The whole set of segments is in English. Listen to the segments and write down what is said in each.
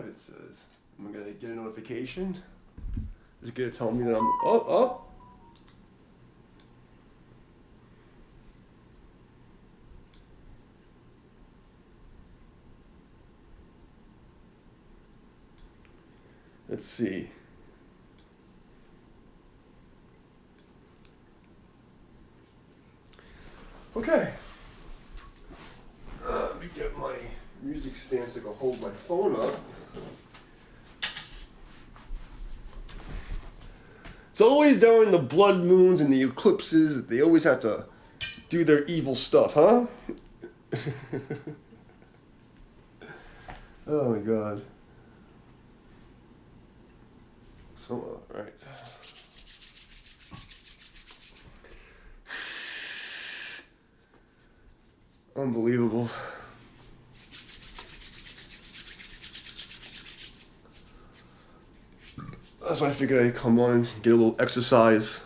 it says. I'm gonna get a notification. Is it gonna tell me that I'm up? Let's see. Okay. Let me get my music stand so I can hold my phone up. It's always during the blood moons and the eclipses that they always have to do their evil stuff, huh? Oh my god. So, right. Unbelievable. That's why I figured I'd come on and get a little exercise.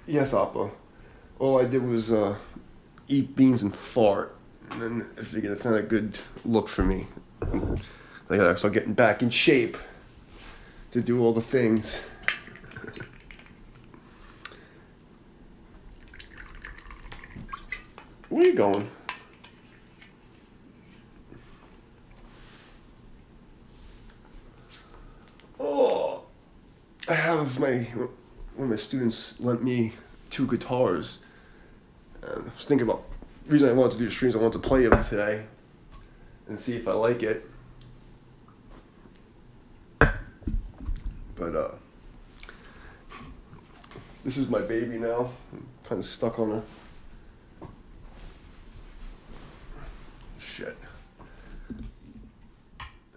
Yes, Appa. All I did was eat beans and fart. And then I figured that's not a good look for me. I gotta start getting back in shape to do all the things. Where are you going? Oh, I have one of my students lent me 2 guitars. I was thinking about the reason I wanted to do the streams. I wanted to play them today and see if I like it. But this is my baby now. I'm kind of stuck on her. Shit.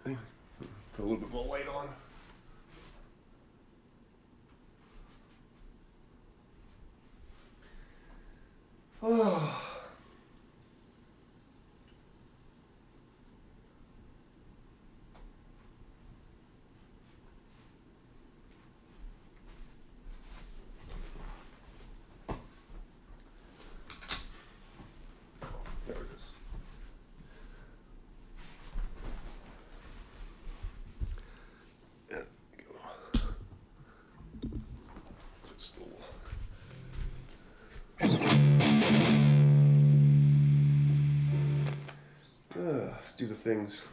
Put a little bit more light on. Oh. There it is. Yeah, go. Footstool. Let's do the things.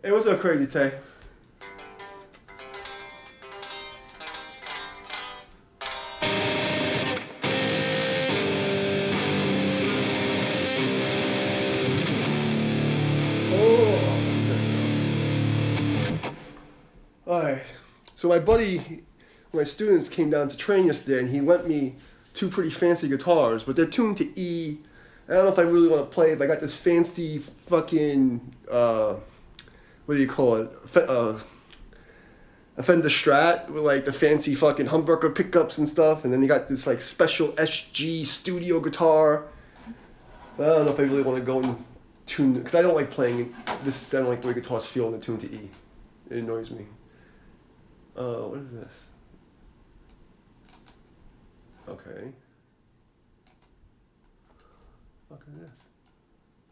Hey, what's up, Crazy Tay? Alright, so my students came down to train yesterday and he lent me 2 pretty fancy guitars, but they're tuned to E. I don't know if I really want to play it, but I got this fancy fucking, what do you call it, a Fender Strat with like the fancy fucking humbucker pickups and stuff, and then you got this like special SG studio guitar. I don't know if I really want to go and tune, because I don't like playing this, I don't like the way guitars feel when they're tuned to E. It annoys me. What is this? Okay. What is this?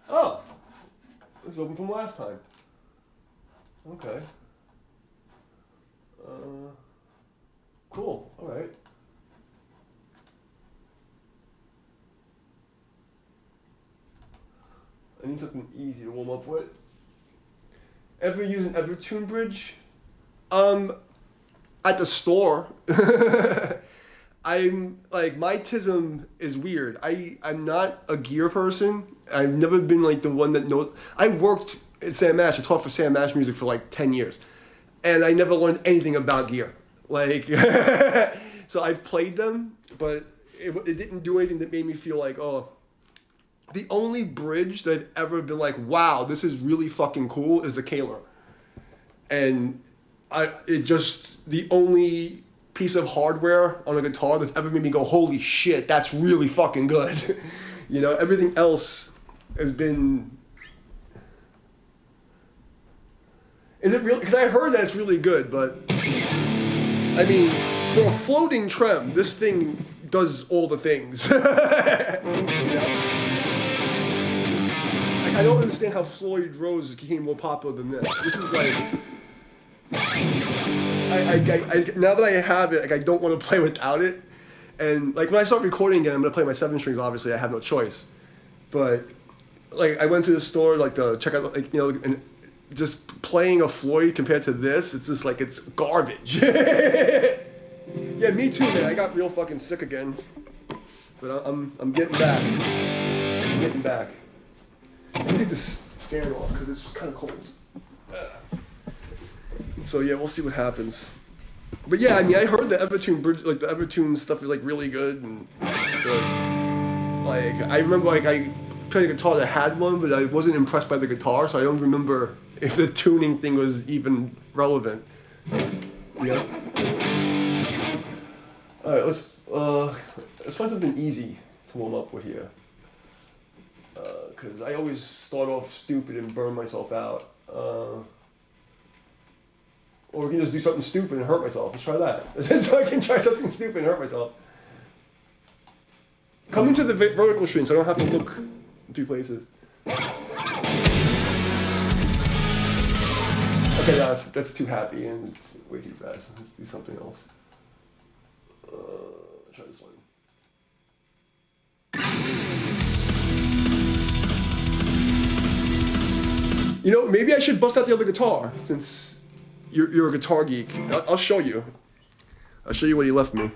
Oh! This is open from last time. Okay. Cool. Alright. I need something easy to warm up with. Ever use an Evertune bridge? At the store. I'm like, my tism is weird. I'm not a gear person. I've never been like the one that knows. I worked at Sam Ash. I taught for Sam Ash Music for like 10 years. And I never learned anything about gear. Like, so I've played them, but it didn't do anything that made me feel like, oh. The only bridge that I've ever been like, wow, this is really fucking cool is the Kaler. And the only piece of hardware on a guitar that's ever made me go, holy shit, that's really fucking good. You know, everything else has been, Is it real? Because I heard that it's really good, but I mean, for a floating trem, this thing does all the things. You know? Like, I don't understand how Floyd Rose became more popular than this. This is like, now that I have it, like, I don't want to play without it. And like when I start recording again, I'm gonna play my 7 strings. Obviously, I have no choice. But like, I went to the store like to check out, like, you know, and just playing a Floyd compared to this, it's just like it's garbage. Yeah, me too, man. I got real fucking sick again, but I'm getting back. I'm getting back. Let me take this fan off because it's kind of cold. So yeah, we'll see what happens. But yeah, I mean, I heard the Evertune bridge, like the Evertune stuff is like really good, and like I remember like I played a guitar that had one, but I wasn't impressed by the guitar, so I don't remember if the tuning thing was even relevant. Yeah. All right, let's find something easy to warm up with here. Because I always start off stupid and burn myself out. Or we can just do something stupid and hurt myself. Let's try that. So I can try something stupid and hurt myself. Come into the vertical string so I don't have to look in 2 places. Okay, that's too happy and it's way too fast. Let's do something else. Try this one. You know, maybe I should bust out the other guitar since you're a guitar geek. I'll show you. I'll show you what he left me.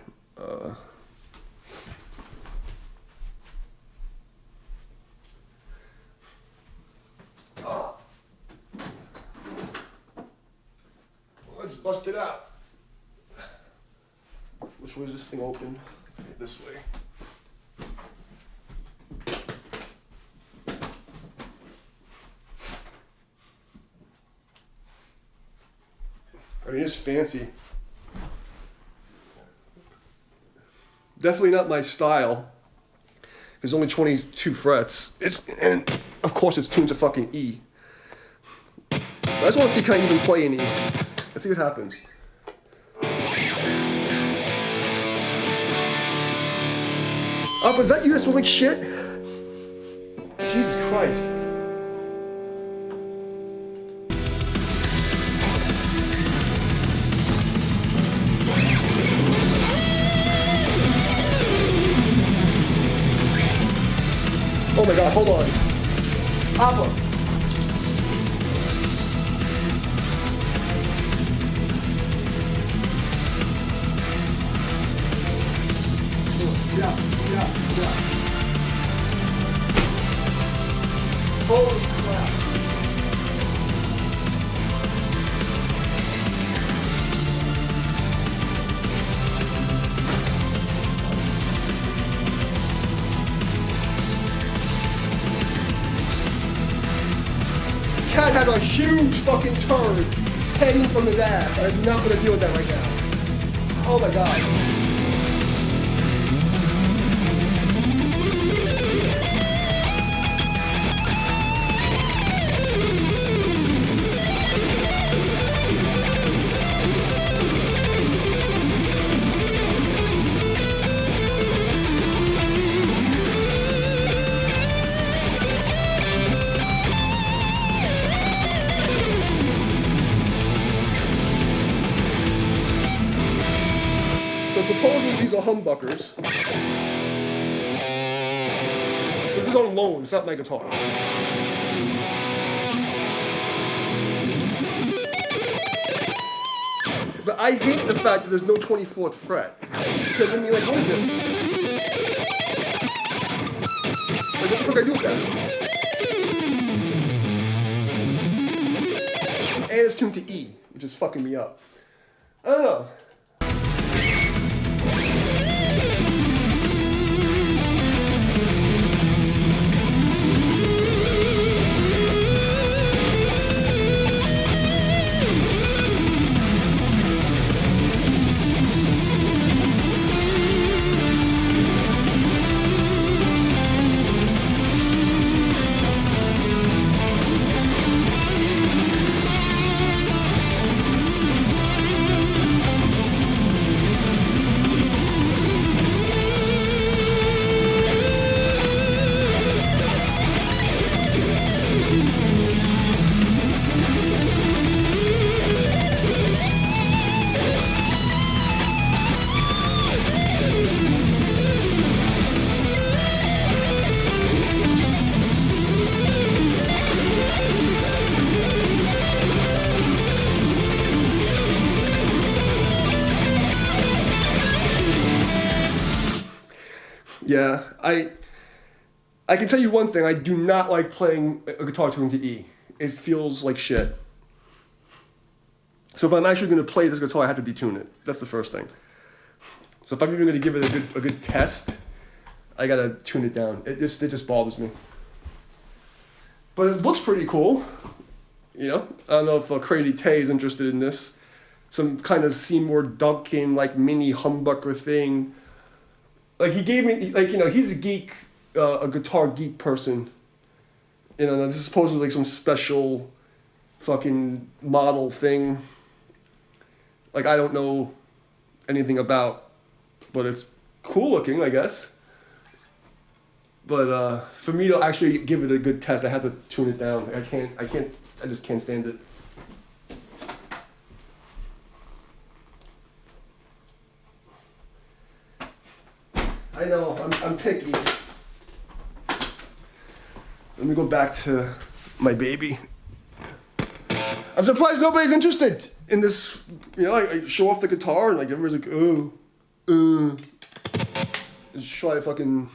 Let's bust it out. Which way is this thing open? This way. I mean, it's fancy. Definitely not my style. There's only 22 frets. And of course it's tuned to fucking E. But I just want to see can I even play an E. Let's see what happens. Oh, but is that you that smells like shit? Jesus Christ. Oh my god, hold on. Papa. Yeah. Holy crap. Cat had a huge fucking turd hanging from his ass. I'm not gonna deal with that right now. Oh my god. So supposing these are humbuckers. So this is on loan, it's not my guitar. But I hate the fact that there's no 24th fret. Because I mean, like, what is this? Like, what the fuck do I do with that? And it's tuned to E, which is fucking me up. I don't know. Yeah, I can tell you one thing. I do not like playing a guitar tuned to E. It feels like shit. So if I'm actually going to play this guitar, I have to detune it. That's the first thing. So if I'm even going to give it a good test, I got to tune it down. It just bothers me. But it looks pretty cool. You know, I don't know if Crazy Tay is interested in this. Some kind of Seymour Duncan like mini humbucker thing. Like he gave me, like, you know, he's a geek, a guitar geek person. You know, this is supposedly like some special fucking model thing. Like I don't know anything about, but it's cool looking, I guess. But for me to actually give it a good test, I have to tune it down. I just can't stand it. I know, I'm picky. Let me go back to my baby. I'm surprised nobody's interested in this. You know, I show off the guitar and like everybody's like, oh, just try this one.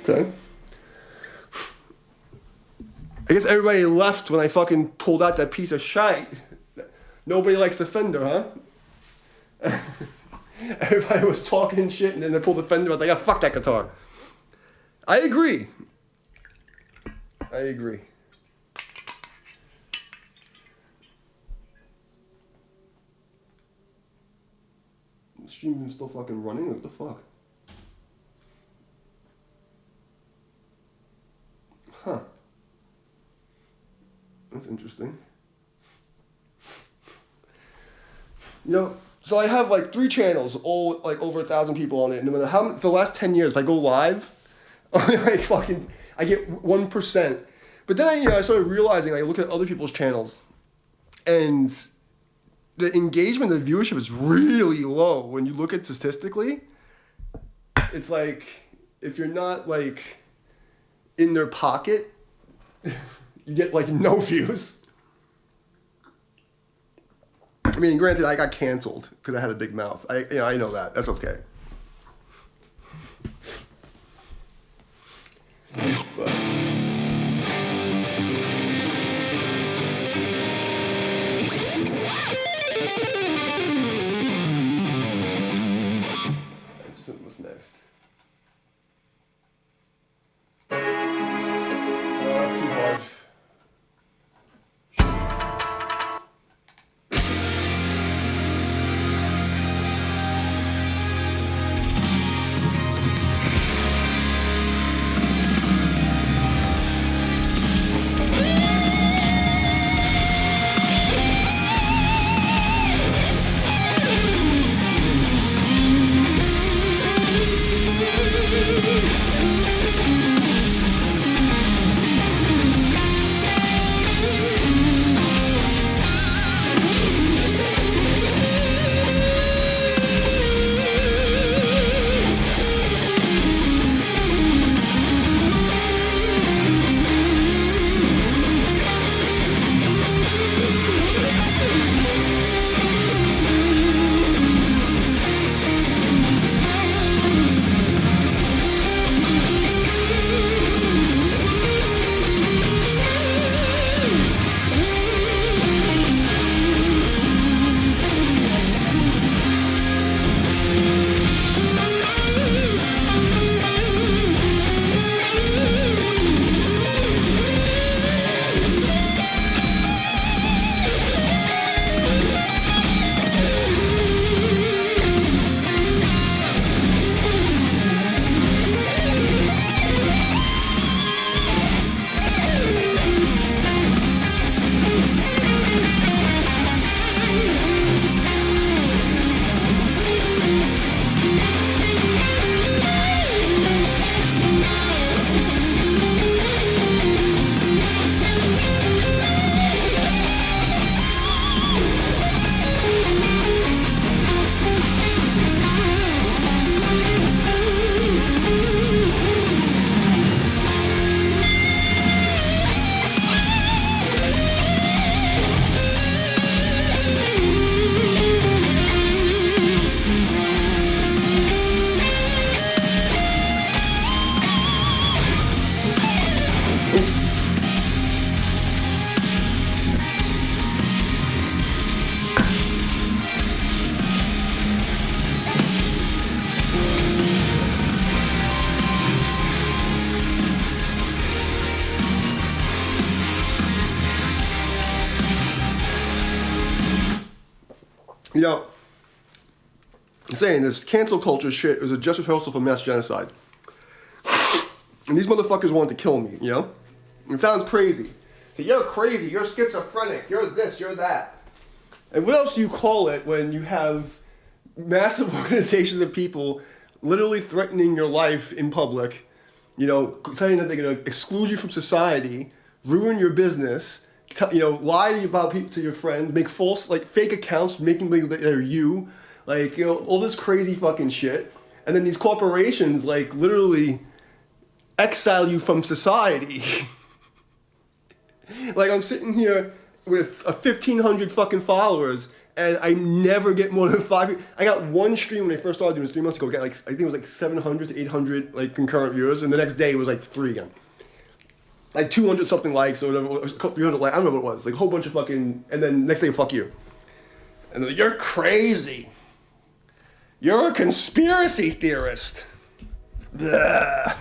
Okay. I guess everybody left when I fucking pulled out that piece of shite. Nobody likes the Fender, huh? Everybody was talking shit and then they pulled the Fender. I was like, yeah, fuck that guitar. I agree. The stream is still fucking running? What the fuck? Huh. That's interesting. You know, so I have like 3 channels, all like over 1,000 people on it. No matter how, for the last 10 years, if I go live, like fucking, I get 1%. But then I started realizing, I look at other people's channels, and the engagement, the viewership is really low. When you look at statistically, it's like, if you're not like in their pocket, you get like no views. I mean, granted, I got canceled because I had a big mouth. I know that. That's okay. But what's next? That's too hard. You know, I'm saying this cancel culture shit is a just rehearsal for mass genocide. And these motherfuckers wanted to kill me, you know? It sounds crazy. You're crazy, you're schizophrenic, you're this, you're that. And what else do you call it when you have massive organizations of people literally threatening your life in public, you know, saying that they're going to exclude you from society, ruin your business, you know, lie to you about people, to your friends, make false, like, fake accounts, making believe that they're you, like, you know, all this crazy fucking shit. And then these corporations, like, literally exile you from society. Like, I'm sitting here with 1,500 fucking followers, and I never get more than 5. I got one stream when I first started doing this 3 months ago. I got like, I think it was like 700 to 800 like concurrent viewers, and the next day it was like 3 again. Like 200 something likes or whatever, 300 likes, I don't remember what it was. Like a whole bunch of fucking, and then next day, fuck you. And they're like, you're crazy. You're a conspiracy theorist. Blah.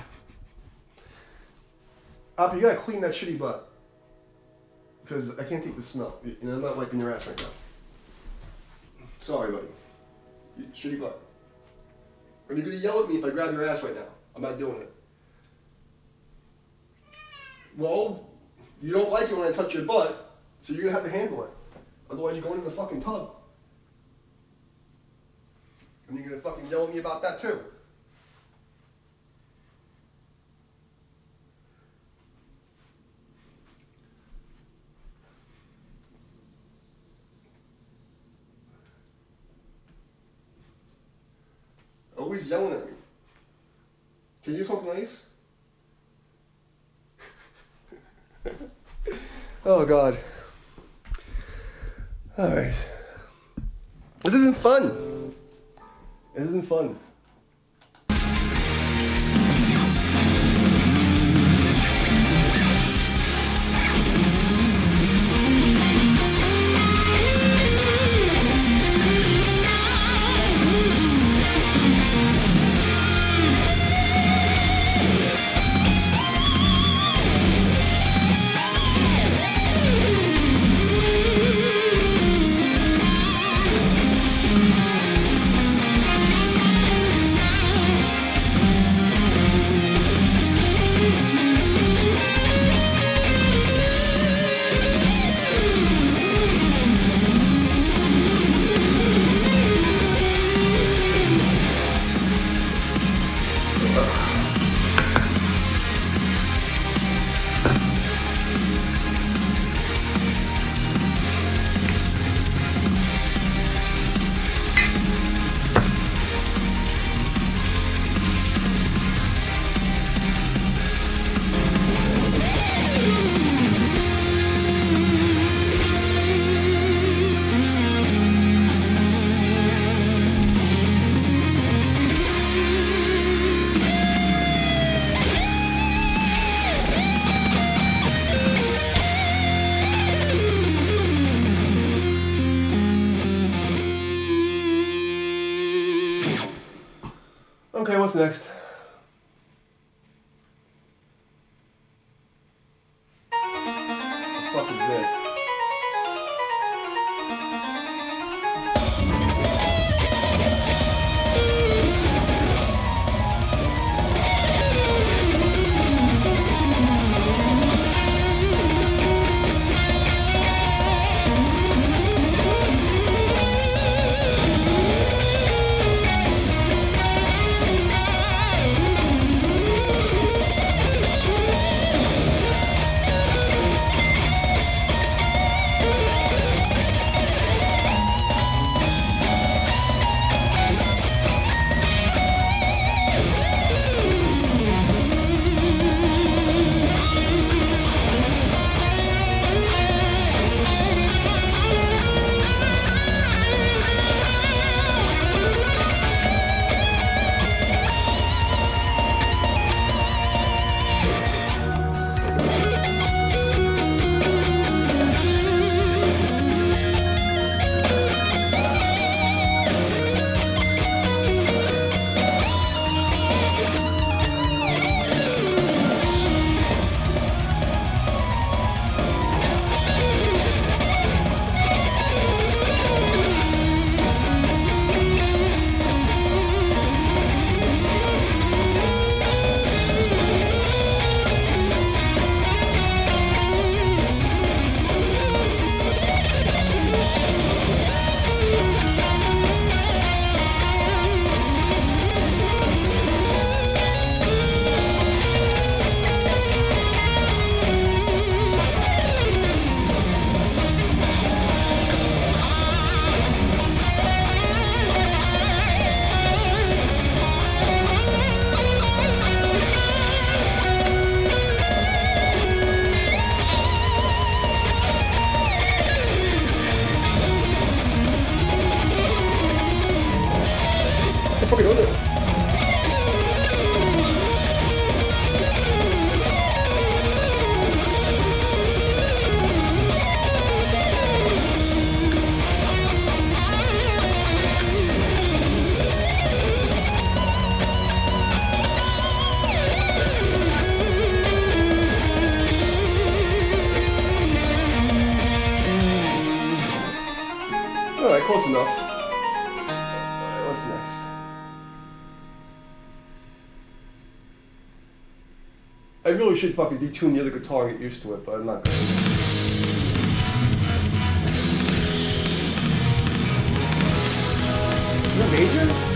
Oppie, you gotta clean that shitty butt. Because I can't take the smell. You know, I'm not wiping your ass right now. Sorry, buddy. Shitty butt. And you're gonna yell at me if I grab your ass right now. I'm not doing it. Well, you don't like it when I touch your butt, so you're gonna have to handle it. Otherwise, you're going in the fucking tub. And you're gonna fucking yell at me about that too. Always yelling at me. Can you do something nice? Oh God. All right. This isn't fun. It isn't fun. Okay, what's next? What the fuck is this? close enough. Alright, what's next? I really should fucking detune the other guitar and get used to it, but I'm not gonna. Is that major?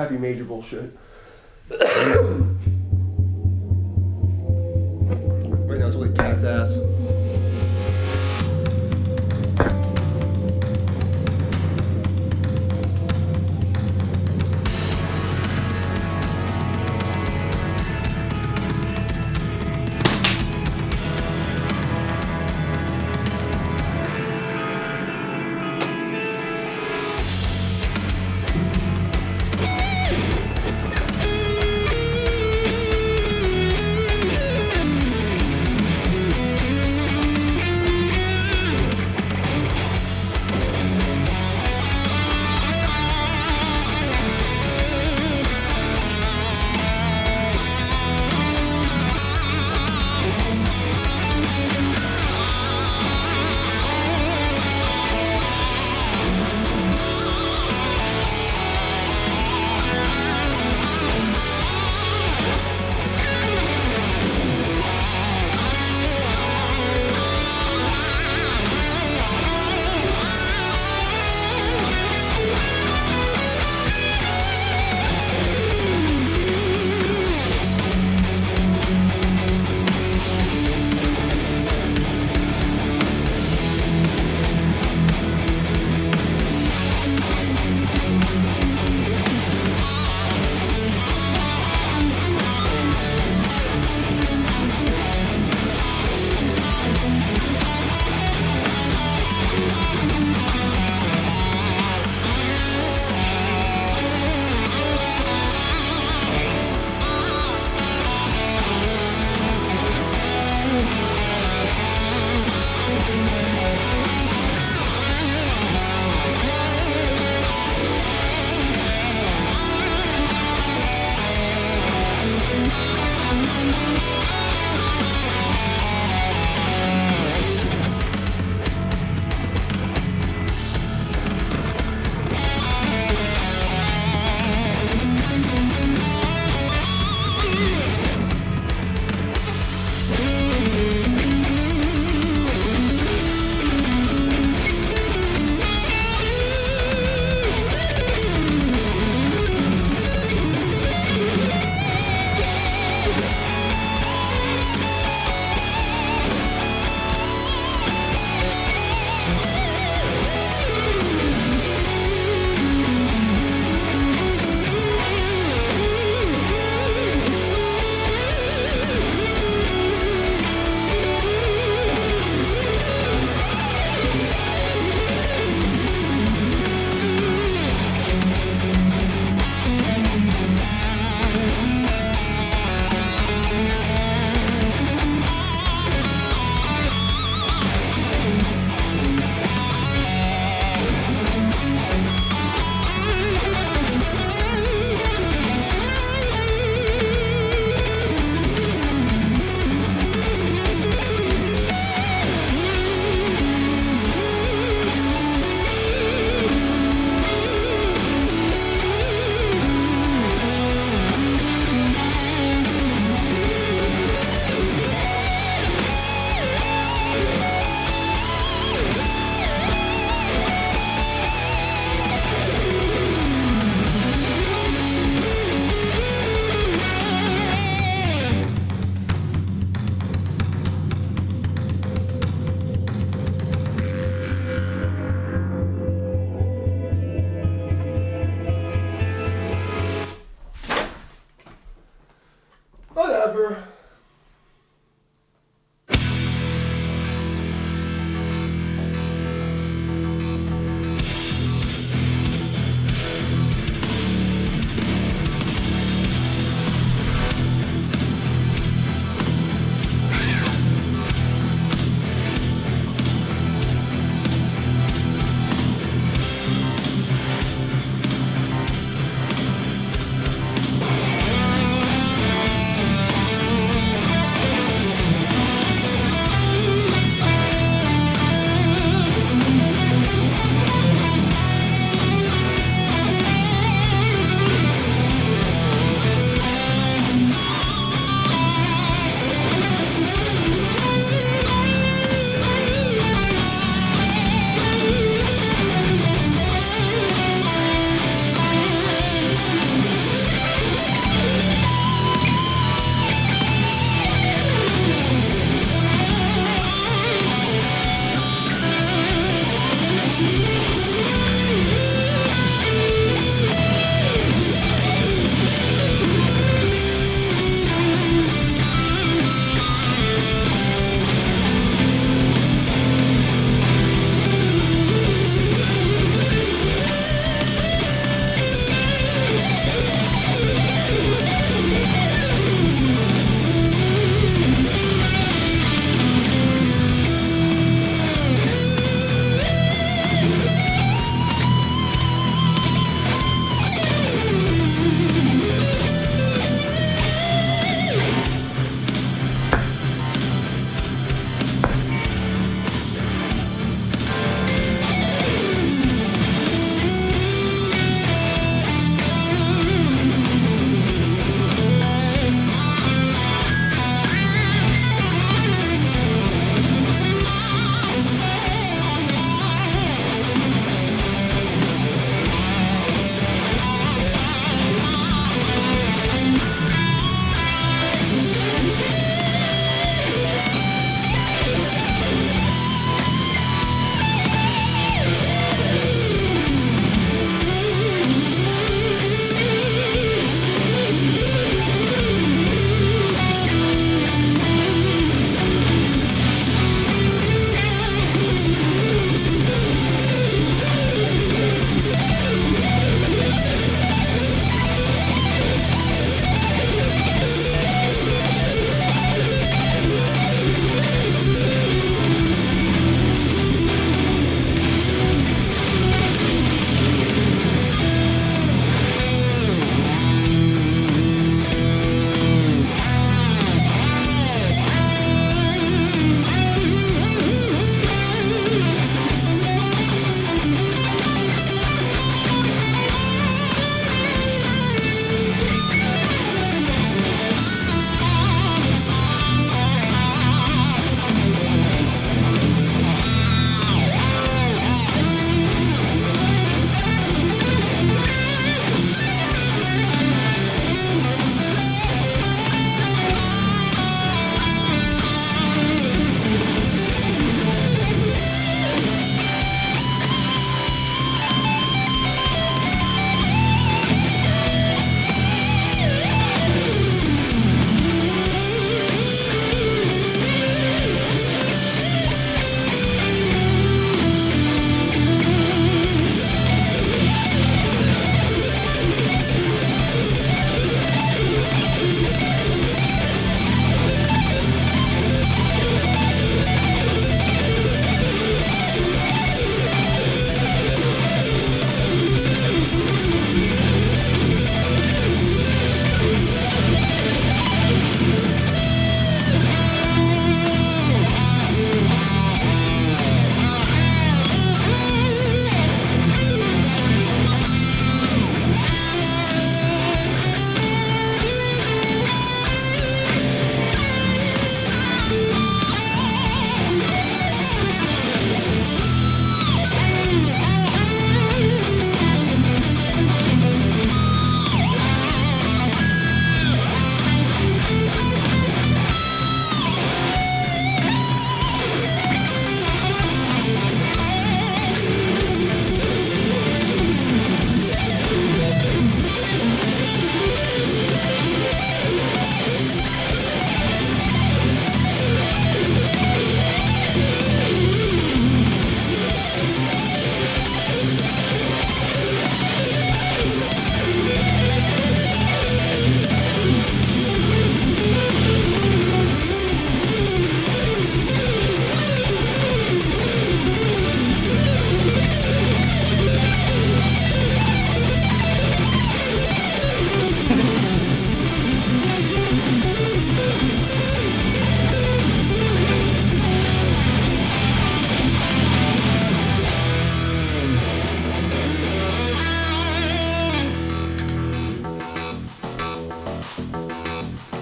heavy major bullshit. Right now it's like cat's ass.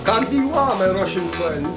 Kandiwa, my Russian friend.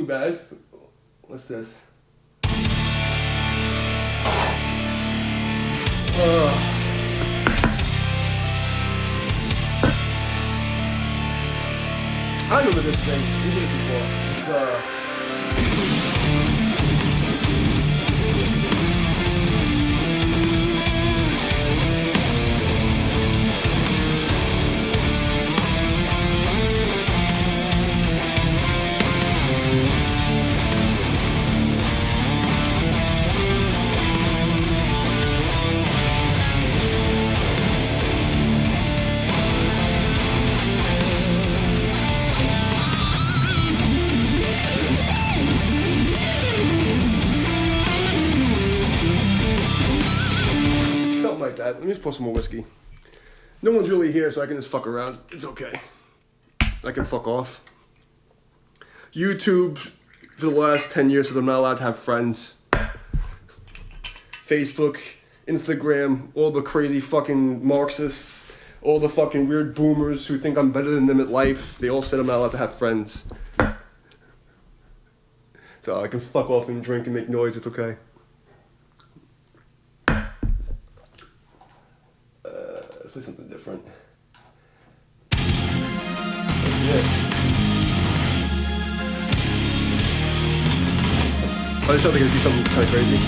too bad. What's this? I remember this thing. We did it before. Something like that. Let me just pour some more whiskey. No one's really here, so I can just fuck around. It's okay. I can fuck off. YouTube, for the last 10 years, says I'm not allowed to have friends. Facebook, Instagram, all the crazy fucking Marxists, all the fucking weird boomers who think I'm better than them at life, they all said I'm not allowed to have friends. So I can fuck off and drink and make noise, it's okay. Let's play something different. What's this? Oh, this sounds like it'd be something kind of crazy.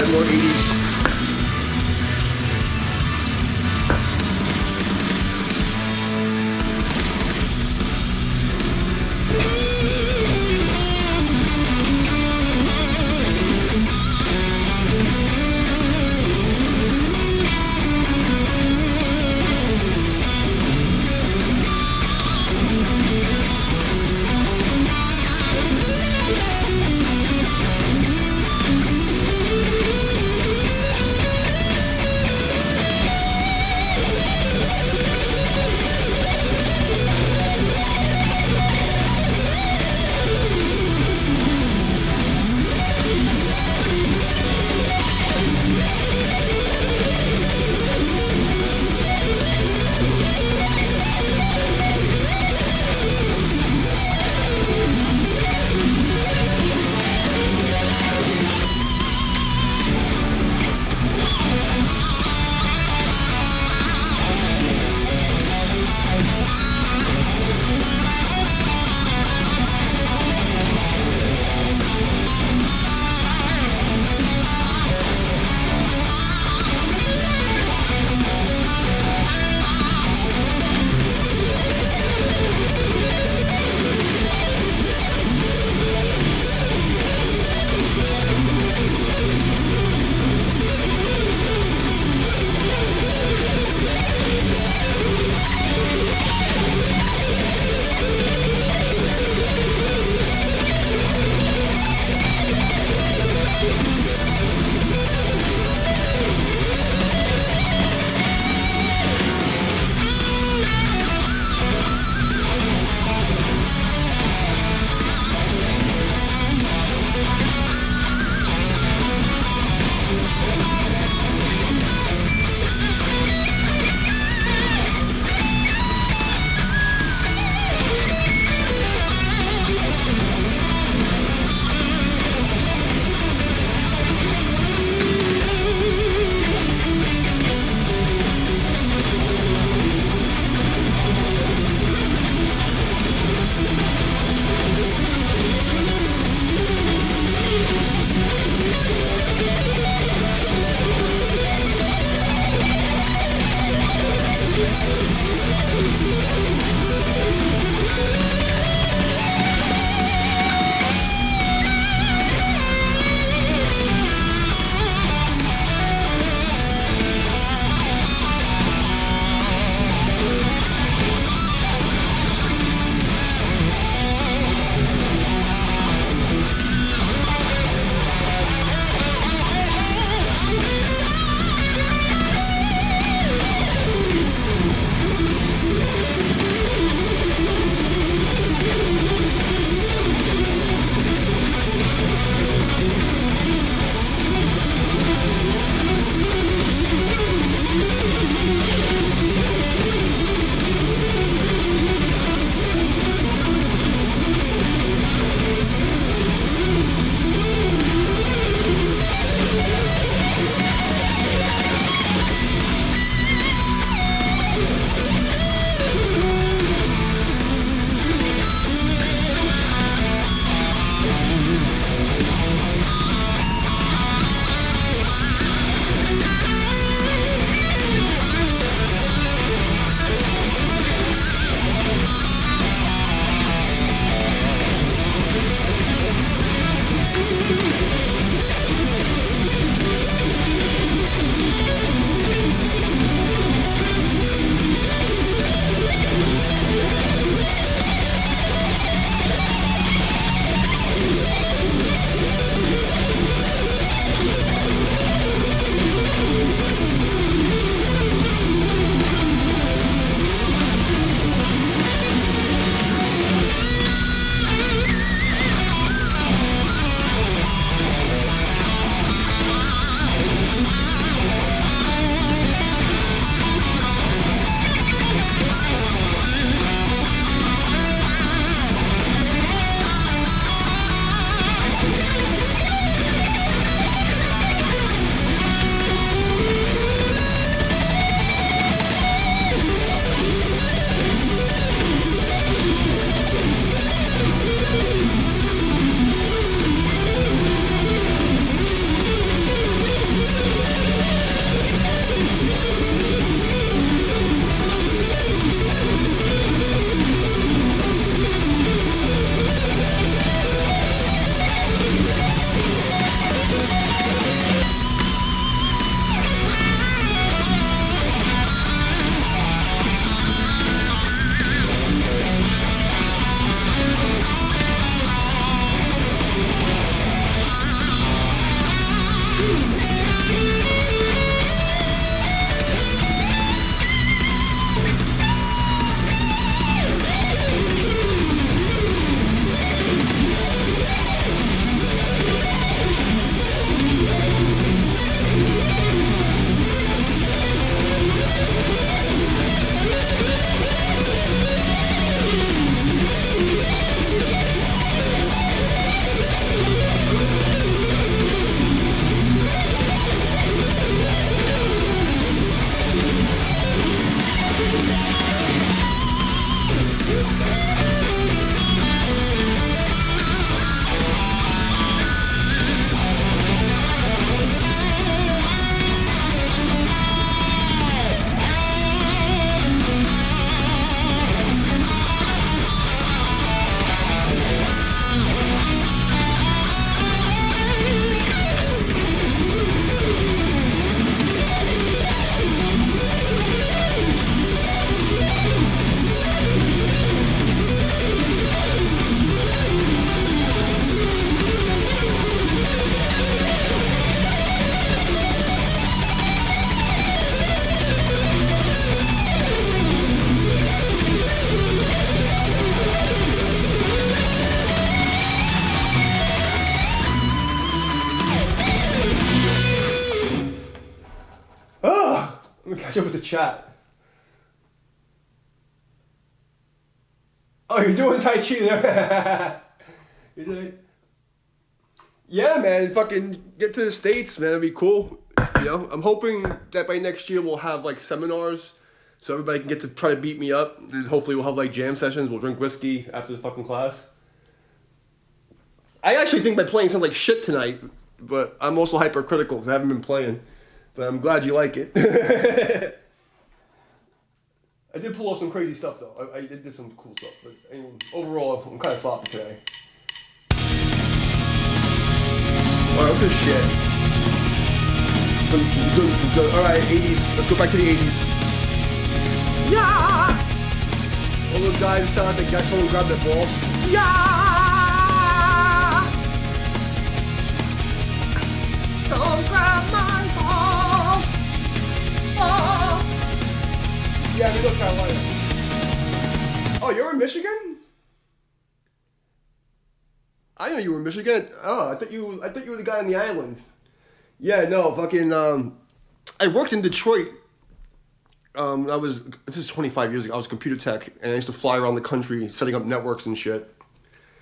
add more 80s. catch up with the chat. Oh, you're doing Tai Chi there? You're doing... Yeah, man, fucking get to the States, man. It'd be cool. You know, I'm hoping that by next year we'll have like seminars so everybody can get to try to beat me up. And hopefully we'll have like jam sessions. We'll drink whiskey after the fucking class. I actually think my playing sounds like shit tonight, but I'm also hypercritical because I haven't been playing. But I'm glad you like it. I did pull off some crazy stuff though. I did some cool stuff. But I mean, overall, I'm kind of sloppy today. Alright, what's this shit? Alright, 80s. Let's go back to the 80s. Yeah! All those guys sound like they got someone grab their balls. Yeah! Don't grab my balls! Oh! Yeah, we North Carolina. Oh, you're in Michigan? I know you were in Michigan. Oh, I thought you were the guy on the island. Yeah, no, fucking. I worked in Detroit. This is 25 years ago. I was computer tech, and I used to fly around the country setting up networks and shit.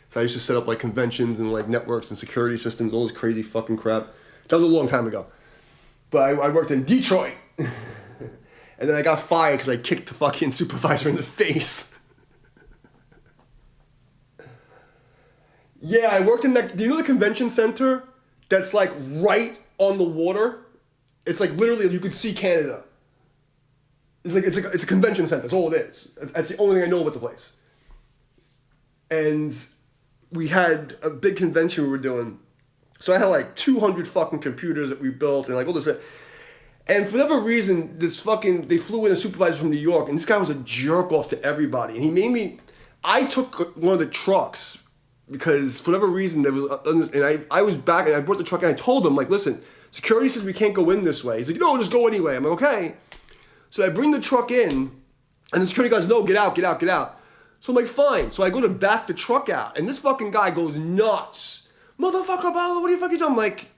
So I used to set up like conventions and like networks and security systems, all this crazy fucking crap. That was a long time ago. But I worked in Detroit. And then I got fired because I kicked the fucking supervisor in the face. Yeah, I worked in that. Do you know the convention center that's like right on the water? It's like literally you could see Canada. It's a convention center. That's all it is. That's the only thing I know about the place. And we had a big convention we were doing. So I had like 200 fucking computers that we built and like all this. And for whatever reason, they flew in a supervisor from New York, and this guy was a jerk off to everybody. And he made me, I took one of the trucks because for whatever reason, I was back and I brought the truck and I told him, like, listen, security says we can't go in this way. He's like, no, just go anyway. I'm like, okay. So I bring the truck in, and the security guy goes, no, get out, get out, get out. So I'm like, fine. So I go to back the truck out, and this fucking guy goes nuts. Motherfucker, what are you fucking doing? I'm like,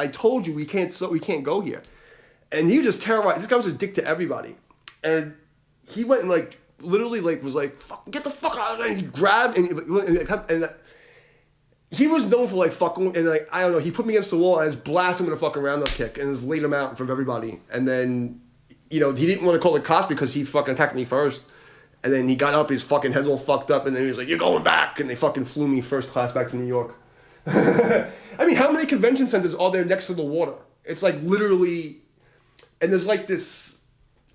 I told you we can't go here. And he was just terrorized. This guy was a dick to everybody. And he went and like, literally like, was like, fuck, get the fuck out of there. And he grabbed, and he was known for like fucking, and like, I don't know, he put me against the wall and I just blasted him with a fucking roundhouse kick and just laid him out in front of everybody. And then, you know, he didn't want to call the cops because he fucking attacked me first. And then he got up, his fucking head's all fucked up, and then he was like, you're going back. And they fucking flew me first class back to New York. I mean, how many convention centers are there next to the water? It's like literally, and there's like this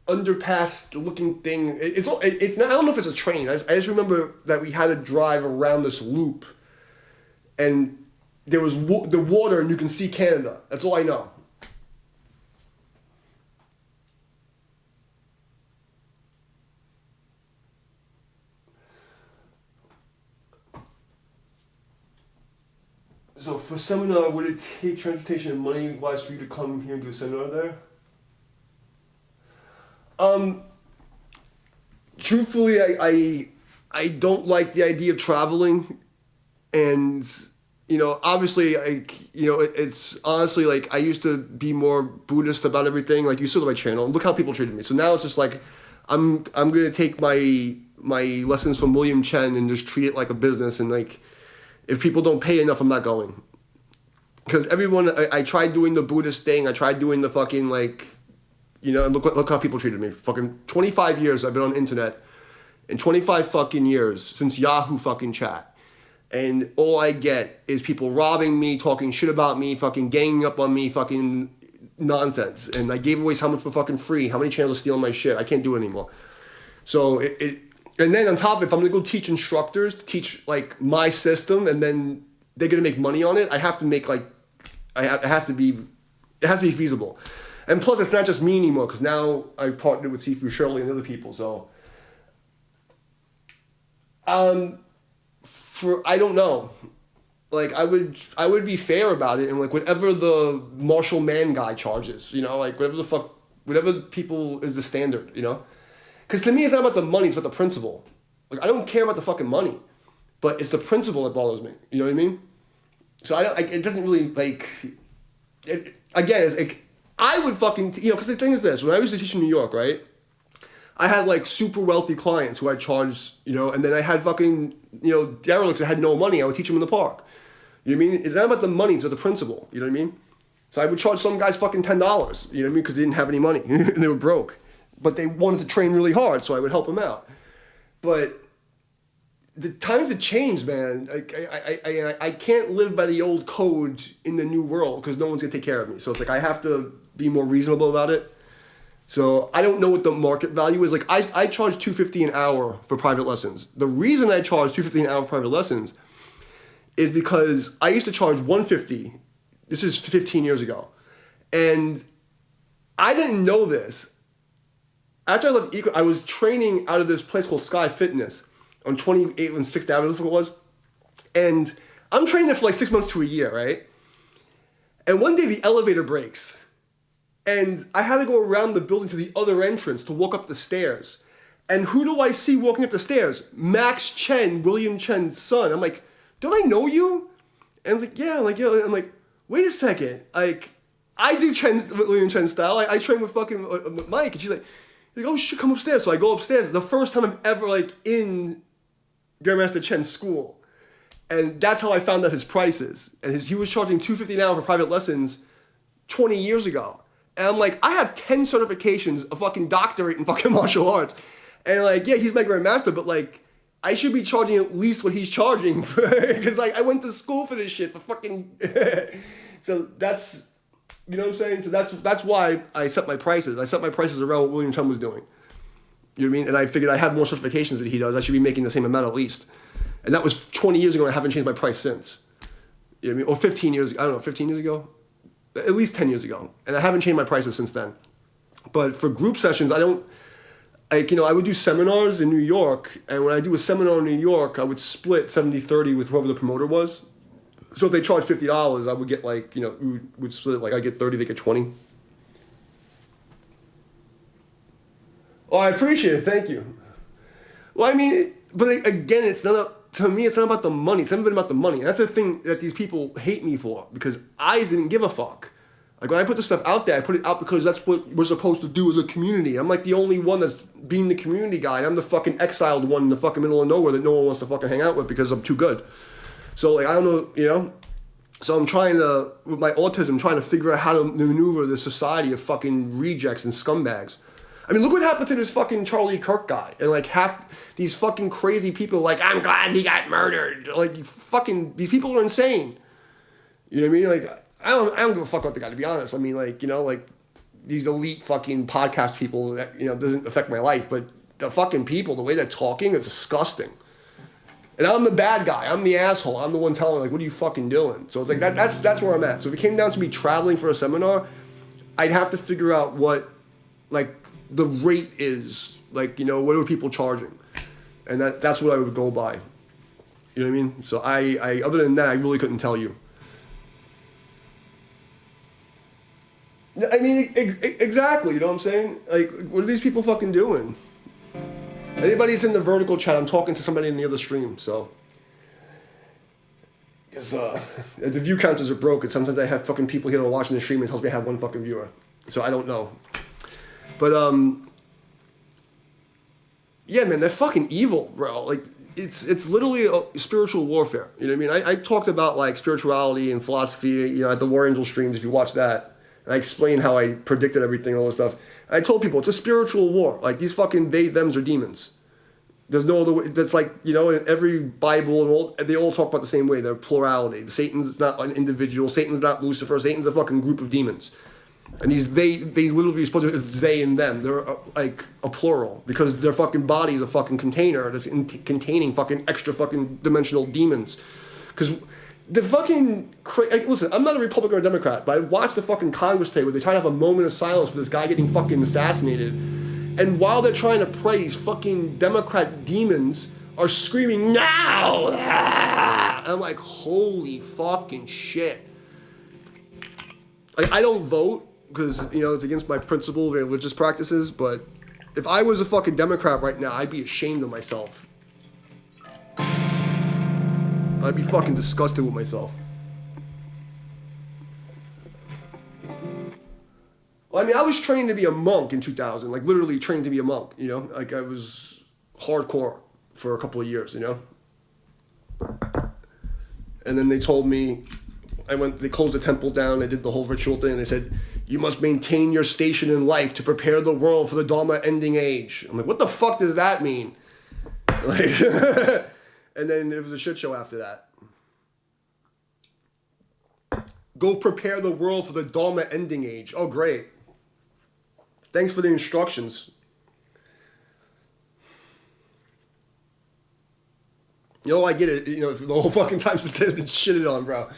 underpass looking thing. It's not, I don't know if it's a train. I just remember that we had to drive around this loop, and there was the water, and you can see Canada. That's all I know. So for seminar, would it take transportation and money-wise for you to come here and do a seminar there? Truthfully, I don't like the idea of traveling, and you know, obviously, it's honestly like I used to be more Buddhist about everything. Like you saw my channel, and look how people treated me. So now it's just like I'm gonna take my lessons from William Chen and just treat it like a business, and like if people don't pay enough, I'm not going. Because everyone, I tried doing the Buddhist thing. I tried doing the fucking like, you know, and look how people treated me. Fucking 25 years I've been on the internet. In 25 fucking years since Yahoo fucking chat. And all I get is people robbing me, talking shit about me, fucking ganging up on me, fucking nonsense. And I gave away something for fucking free. How many channels are stealing my shit? I can't do it anymore. So and then on top of it, if I'm gonna go teach instructors to teach like my system, and then they're gonna make money on it, I have to make like, it has to be feasible. And plus, it's not just me anymore, because now I've partnered with Sifu Shirley and other people. So, I don't know. Like I would be fair about it, and like whatever the Marshall Man guy charges, you know, like whatever the people is the standard, you know. Because to me, it's not about the money, it's about the principle. Like, I don't care about the fucking money, but it's the principle that bothers me. You know what I mean? So it doesn't really, like, again, it's like, I would fucking, because the thing is this, when I used to teach in New York, right? I had like super wealthy clients who I charged, and then I had fucking, derelicts that had no money. I would teach them in the park. You know what I mean? It's not about the money, it's about the principle. You know what I mean? So I would charge some guys fucking $10, you know what I mean? Because they didn't have any money and they were broke. But they wanted to train really hard, so I would help them out. But the times have changed, man. I can't live by the old code in the new world because no one's going to take care of me. So it's like I have to be more reasonable about it. So I don't know what the market value is. Like I charge $250 an hour for private lessons. The reason I charge $250 an hour for private lessons is because I used to charge $150. This is 15 years ago. And I didn't know this. After I left Eco, I was training out of this place called Sky Fitness on 28th and 6th Avenue, that's what it was. And I'm training there for like 6 months to a year, right? And one day the elevator breaks. And I had to go around the building to the other entrance to walk up the stairs. And who do I see walking up the stairs? Max Chen, William Chen's son. I'm like, don't I know you? And I was like, yeah. I'm like, wait a second. Like, I do William Chen style. I train with fucking Mike. And she's like, oh shit, come upstairs. So I go upstairs. The first time I'm ever like in Grandmaster Chen's school. And that's how I found out his prices. And he was charging $250 an hour for private lessons 20 years ago. And I'm like, I have 10 certifications, a fucking doctorate in fucking martial arts. And like, yeah, he's my grandmaster, but like, I should be charging at least what he's charging. Because like, I went to school for this shit for fucking... So that's, you know what I'm saying? So that's why I set my prices. I set my prices around what William Chen was doing. You know what I mean? And I figured I have more certifications than he does. I should be making the same amount at least. And that was 20 years ago and I haven't changed my price since. You know what I mean? Or 15 years, I don't know, 15 years ago? At least 10 years ago. And I haven't changed my prices since then. But for group sessions, I don't, like, I would do seminars in New York. And when I do a seminar in New York, I would split 70-30 with whoever the promoter was. So if they charge $50, I would get like, we would split it, like I get 30, they get 20. Oh, I appreciate it. Thank you. Well, I mean, but again, to me, it's not about the money. It's never been about the money. And that's the thing that these people hate me for, because I didn't give a fuck. Like when I put this stuff out there, I put it out because that's what we're supposed to do as a community. I'm like the only one that's being the community guy. And I'm the fucking exiled one in the fucking middle of nowhere that no one wants to fucking hang out with because I'm too good. So like, I don't know, So I'm trying to, with my autism, trying to figure out how to maneuver this society of fucking rejects and scumbags. I mean, look what happened to this fucking Charlie Kirk guy. And like half these fucking crazy people like, I'm glad he got murdered. Like fucking, these people are insane. You know what I mean? Like, I don't give a fuck about the guy, to be honest. I mean, like, like these elite fucking podcast people that, doesn't affect my life. But the fucking people, the way they're talking is disgusting. And I'm the bad guy. I'm the asshole. I'm the one telling, like, what are you fucking doing? So it's like, that's where I'm at. So if it came down to me traveling for a seminar, I'd have to figure out what, like, the rate is. Like, what are people charging? And that's what I would go by. You know what I mean? So I other than that, I really couldn't tell you. I mean, exactly. You know what I'm saying? Like, what are these people fucking doing? Anybody that's in the vertical chat, I'm talking to somebody in the other stream, so. Because the view counters are broken. Sometimes I have fucking people here that are watching the stream and it tells me I have one fucking viewer. So I don't know. But, yeah, man, they're fucking evil, bro. Like, it's literally a spiritual warfare. You know what I mean? I talked about, like, spirituality and philosophy, at the War Angel streams, if you watch that. And I explained how I predicted everything and all this stuff. And I told people, it's a spiritual war. Like, these fucking they, thems are demons. There's no other way. That's like, in every Bible, they all talk about the same way. They're plurality. Satan's not an individual. Satan's not Lucifer. Satan's a fucking group of demons. And these they literally supposed to, it's they and them. They're like a plural because their fucking body is a fucking container that's containing fucking extra fucking dimensional demons. Because the fucking, listen, I'm not a Republican or a Democrat, but I watched the fucking Congress today where they try to have a moment of silence for this guy getting fucking assassinated. And while they're trying to pray, these fucking Democrat demons are screaming, now! Ah! I'm like, holy fucking shit. Like, I don't vote because, it's against my principle of religious practices, but if I was a fucking Democrat right now, I'd be ashamed of myself. I'd be fucking disgusted with myself. Well, I mean, I was trained to be a monk in 2000, like literally trained to be a monk, you know? Like I was hardcore for a couple of years, you know? And then they told me, they closed the temple down, they did the whole ritual thing, and they said, you must maintain your station in life to prepare the world for the Dharma ending age. I'm like, what the fuck does that mean? Like, and then it was a shit show after that. Go prepare the world for the Dharma ending age. Oh, great. Thanks for the instructions. You know, I get it. You know, the whole fucking time since it's been shitted on, bro.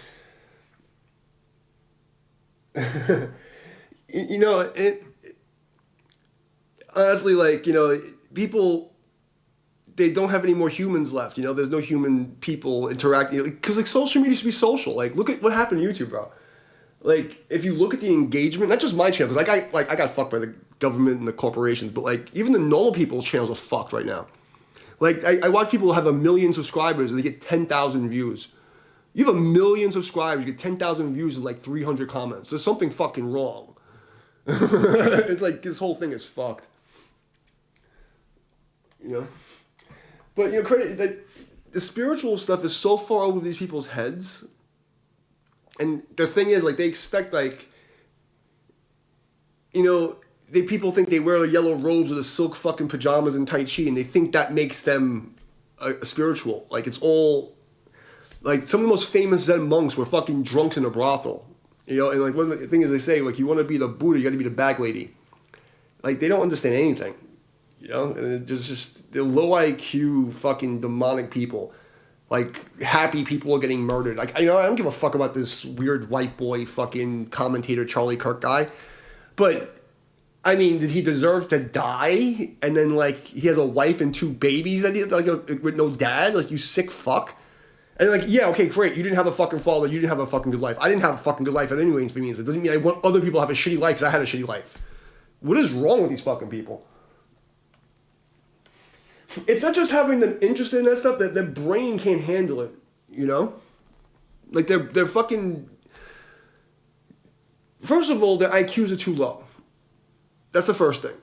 You know, honestly, like, you know, people, they don't have any more humans left. You know, there's no human people interacting. Because, like, social media should be social. Like, look at what happened to YouTube, bro. Like, if you look at the engagement, not just my channel, because I got fucked by the government and the corporations, but, like, even the normal people's channels are fucked right now. Like, I watch people have 1 million subscribers and they get 10,000 views. You have 1 million subscribers, you get 10,000 views and, like, 300 comments. There's something fucking wrong. It's like, this whole thing is fucked. You know? But, you know, the spiritual stuff is so far over these people's heads. And the thing is, like, they expect, like, you know, people think they wear yellow robes with the silk fucking pajamas and Tai Chi, and they think that makes them a spiritual. Like, it's all, like, some of the most famous Zen monks were fucking drunks in a brothel. You know, and, like, one of the things they say, like, you want to be the Buddha, you got to be the bag lady. Like, they don't understand anything. You know, and there's just, they're low IQ fucking demonic people. Like, happy people are getting murdered. Like, you know, I don't give a fuck about this weird white boy fucking commentator Charlie Kirk guy. But, I mean, did he deserve to die? And then, like, he has a wife and 2 babies that he, like, with no dad? Like, you sick fuck? And, like, yeah, okay, great. You didn't have a fucking father. You didn't have a fucking good life. I didn't have a fucking good life at any means. It doesn't mean I want other people to have a shitty life because I had a shitty life. What is wrong with these fucking people? It's not just having them interested in that stuff, that their brain can't handle it, you know? Like, they're fucking... First of all, their IQs are too low. That's the first thing.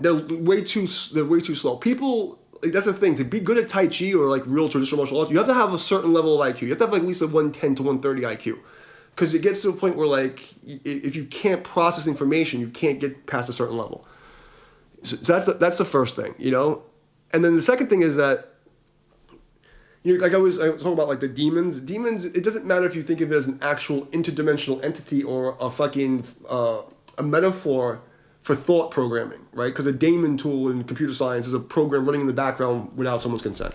They're way too slow. People, like, that's the thing. To be good at Tai Chi or, like, real traditional martial arts, you have to have a certain level of IQ. You have to have, like, at least a 110 to 130 IQ. Because it gets to a point where, like, if you can't process information, you can't get past a certain level. So that's the first thing, you know? And then the second thing is that, you know, like I was talking about, like, the demons. Demons, it doesn't matter if you think of it as an actual interdimensional entity or a fucking, a metaphor for thought programming, right? Because a daemon tool in computer science is a program running in the background without someone's consent.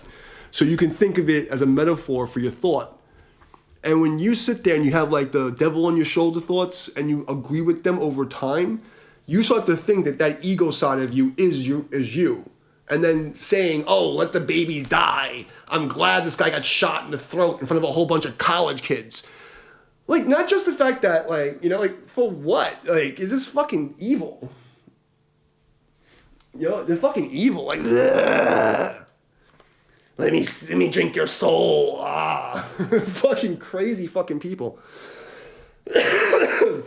So you can think of it as a metaphor for your thought. And when you sit there and you have, like, the devil on your shoulder thoughts and you agree with them over time, you start to think that ego side of you is you. And then saying, oh, let the babies die. I'm glad this guy got shot in the throat in front of a whole bunch of college kids. Like, not just the fact that, like, you know, like, for what? Like, is this fucking evil? You know, they're fucking evil. Like, ugh. Let me drink your soul. Ah. Fucking crazy fucking people. I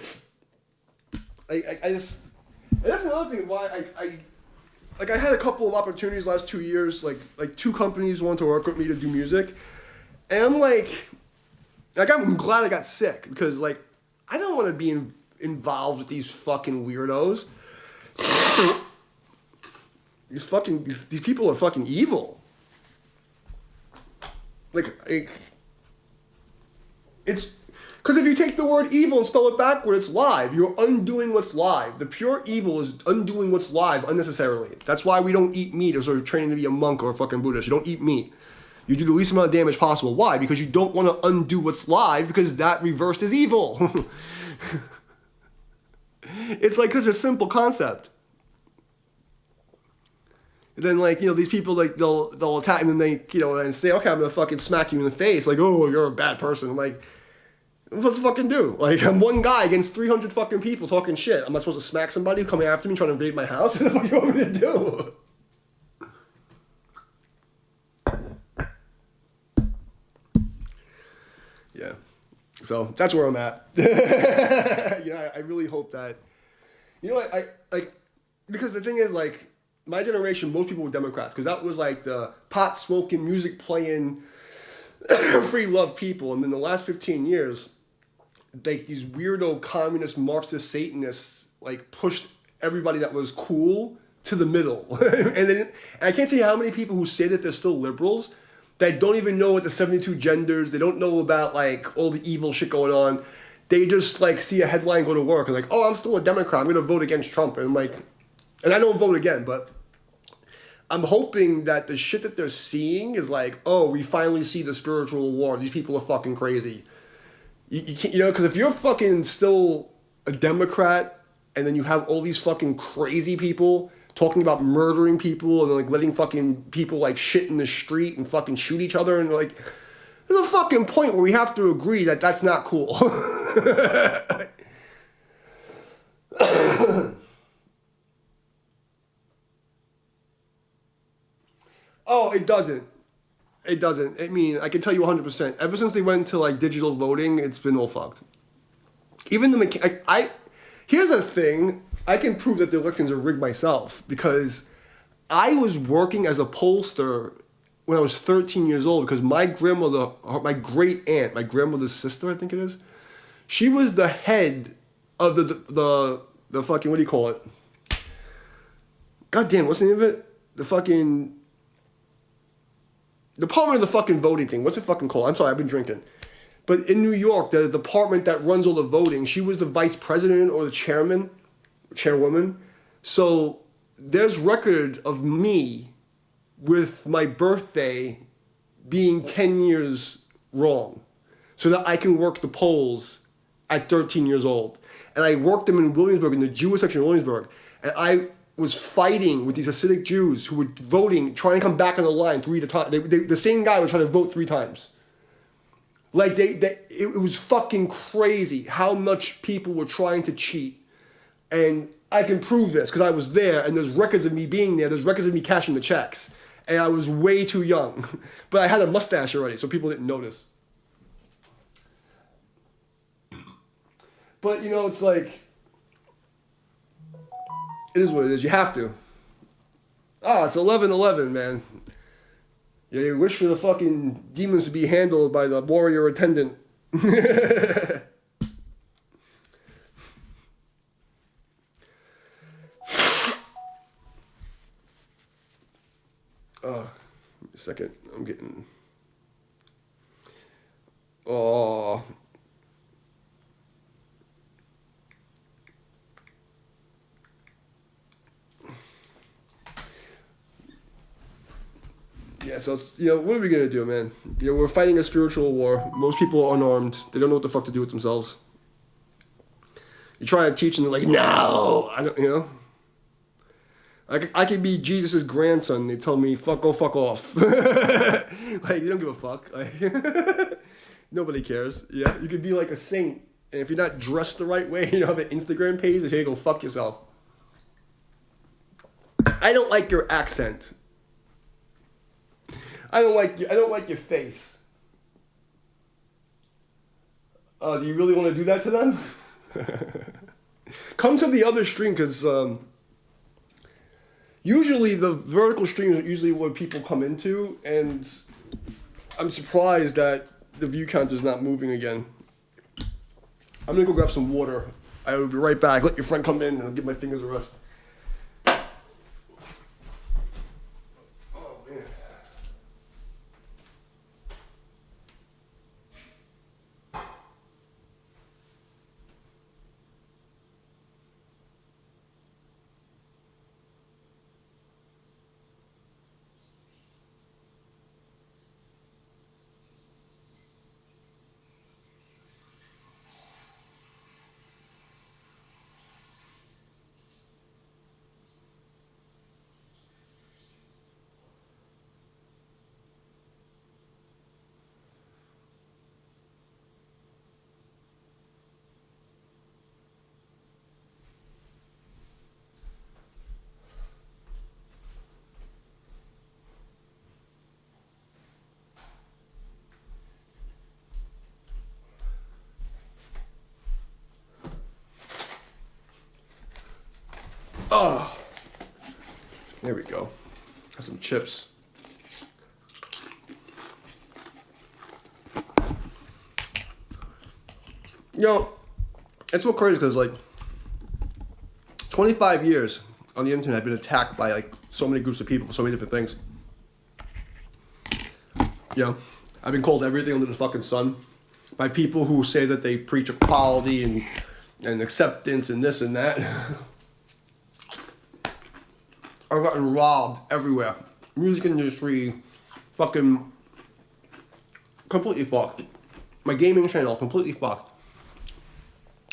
just... And that's another thing why I had a couple of opportunities last 2 years, like 2 companies wanted to work with me to do music. And I'm like I'm glad I got sick because, like, I don't want to be involved with these fucking weirdos. These people are fucking evil. Like, it's... Because if you take the word evil and spell it backward, it's live. You're undoing what's live. The pure evil is undoing what's live unnecessarily. That's why we don't eat meat as we're training to be a monk or a fucking Buddhist. You don't eat meat. You do the least amount of damage possible. Why? Because you don't want to undo what's live because that reversed is evil. It's like such a simple concept. And then, like, you know, these people, like, they'll attack and then they, you know, and say, okay, I'm going to fucking smack you in the face. Like, oh, you're a bad person. I'm like... What's to fucking do? Like, I'm one guy against 300 fucking people talking shit. Am I supposed to smack somebody coming after me trying to invade my house? What do you want me to do? Yeah. So, that's where I'm at. You know, I really hope that... You know, I like because the thing is like my generation, most people were Democrats because that was like the pot smoking, music playing, free love people, and then the last 15 years, like these weirdo communist Marxist Satanists like pushed everybody that was cool to the middle, and I can't tell you how many people who say that they're still liberals that don't even know what the 72 genders, they don't know about like all the evil shit going on. They just like see a headline go to work and like, oh, I'm still a Democrat. I'm gonna vote against Trump, and I'm like, and I don't vote again, but I'm hoping that the shit that they're seeing is like, oh, we finally see the spiritual war. These people are fucking crazy. You can't, because if you're fucking still a Democrat and then you have all these fucking crazy people talking about murdering people and like letting fucking people like shit in the street and fucking shoot each other and like, there's a fucking point where we have to agree that that's not cool. Oh, it doesn't. It doesn't. I mean, I can tell you 100%. Ever since they went to like digital voting, it's been all fucked. Even the here's a thing. I can prove that the elections are rigged myself because I was working as a pollster when I was 13 years old because my grandmother, my great aunt, my grandmother's sister, I think it is, she was the head of the fucking, what do you call it? God damn, what's the name of it? The fucking Department of the fucking voting thing. What's it fucking called? I'm sorry, I've been drinking. But in New York, the department that runs all the voting, she was the vice president or the chairwoman. So there's record of me with my birthday being 10 years wrong so that I can work the polls at 13 years old. And I worked them in Williamsburg, in the Jewish section of Williamsburg. And I was fighting with these Hasidic Jews who were voting, trying to come back on the line the same guy was trying to vote 3 times. Like, it was fucking crazy how much people were trying to cheat. And I can prove this because I was there and there's records of me being there. There's records of me cashing the checks. And I was way too young. But I had a mustache already, so people didn't notice. But, it's like, it is what it is. You have to. It's 11:11, man. Yeah, you wish for the fucking demons to be handled by the warrior attendant. A second. I'm getting... Oh... Yeah, so it's, what are we gonna do, man? We're fighting a spiritual war. Most people are unarmed. They don't know what the fuck to do with themselves. You try to teach them, they're like, no, I don't, I could be Jesus' grandson. They tell me, go fuck off. Like, you don't give a fuck. Like, nobody cares. Yeah, you could be like a saint, and if you're not dressed the right way, have an Instagram page, they say, go fuck yourself. I don't like your accent. I don't like your face. Do you really want to do that to them? Come to the other stream because usually the vertical streams are usually what people come into, and I'm surprised that the view count is not moving again. I'm gonna go grab some water. I will be right back. Let your friend come in and I'll give my fingers a rest. Oh, there we go. Got some chips. You know, it's so crazy because like 25 years on the internet, I've been attacked by like so many groups of people for so many different things. You know, I've been called everything under the fucking sun by people who say that they preach equality and acceptance and this and that. I've gotten robbed everywhere. Music industry, fucking completely fucked. My gaming channel, completely fucked.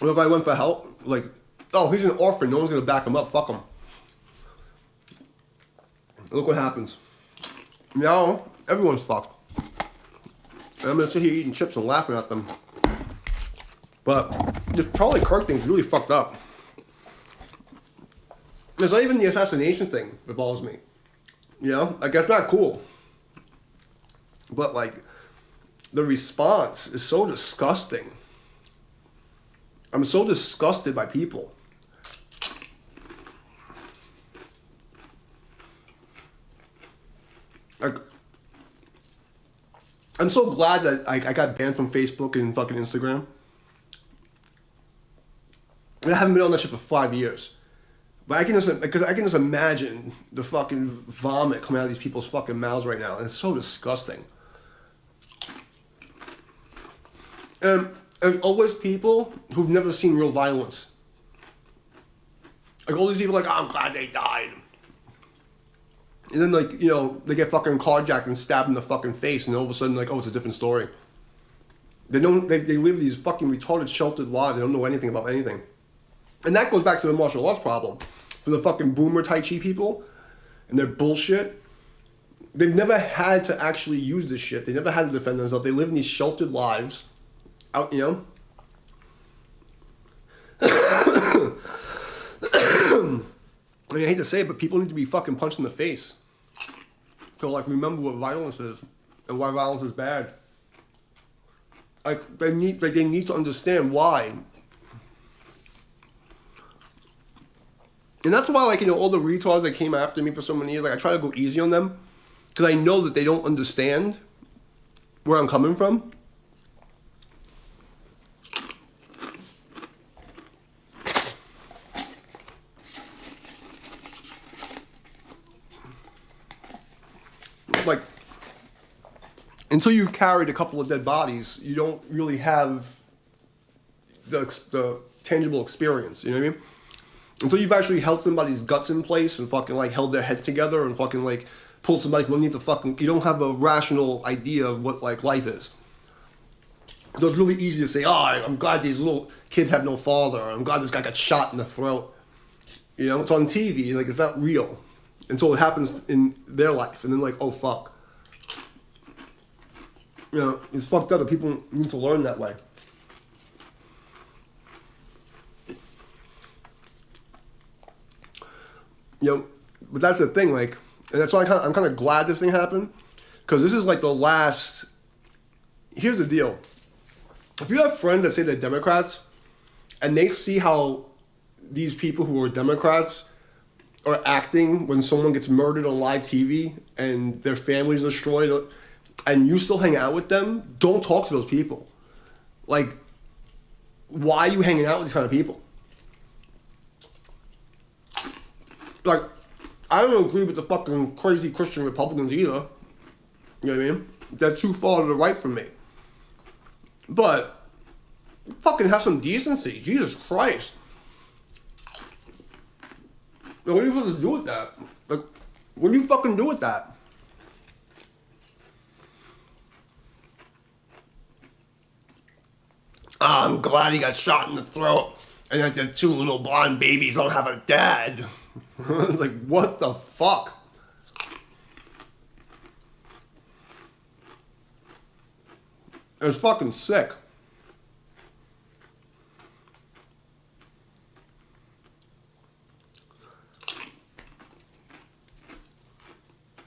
And if I went for help, like, oh, he's an orphan, no one's gonna back him up, fuck him. Look what happens. Now, everyone's fucked. And I'm gonna sit here eating chips and laughing at them. But the Charlie Kirk thing's really fucked up. It's not even the assassination thing that bothers me. You know? Like, that's not cool. But, like, the response is so disgusting. I'm so disgusted by people. Like, I'm so glad that I got banned from Facebook and fucking Instagram. And I haven't been on that shit for 5 years. But I can just imagine the fucking vomit coming out of these people's fucking mouths right now, and it's so disgusting. And there's always people who've never seen real violence. Like all these people, like, oh, I'm glad they died. And then, like, you know, they get fucking carjacked and stabbed in the fucking face, and all of a sudden, like, oh, it's a different story. They live these fucking retarded, sheltered lives. They don't know anything about anything. And that goes back to the martial arts problem. For the fucking boomer Tai Chi people and their bullshit. They've never had to actually use this shit. They never had to defend themselves. They live in these sheltered lives. Out, you know? I mean, I hate to say it, but people need to be fucking punched in the face. To, like, remember what violence is and why violence is bad. Like, they need to understand why. And that's why, like, you know, all the retards that came after me for so many years, like, I try to go easy on them. Because I know that they don't understand where I'm coming from. Like, until you've carried a couple of dead bodies, you don't really have the tangible experience, you know what I mean? Until you've actually held somebody's guts in place and fucking, like, held their head together and fucking, like, pulled somebody from underneath the fucking... You don't have a rational idea of what, like, life is. So it's really easy to say, oh, I'm glad these little kids have no father. Or, I'm glad this guy got shot in the throat. You know, it's on TV. Like, it's not real. Until it happens in their life. And then, like, oh, fuck. You know, it's fucked up, but people need to learn that way. You know, but that's the thing, like, and that's why I'm kind of glad this thing happened, because this is like the last. Here's the deal: if you have friends that say they're Democrats, and they see how these people who are Democrats are acting when someone gets murdered on live TV and their family's destroyed, and you still hang out with them, don't talk to those people. Like, why are you hanging out with these kind of people? Like, I don't agree with the fucking crazy Christian Republicans either. You know what I mean? They're too far to the right from me. But, fucking have some decency. Jesus Christ. Like, what are you supposed to do with that? Like, what do you fucking do with that? Oh, I'm glad he got shot in the throat. And that the two little blonde babies don't have a dad. It's like, what the fuck? It's fucking sick.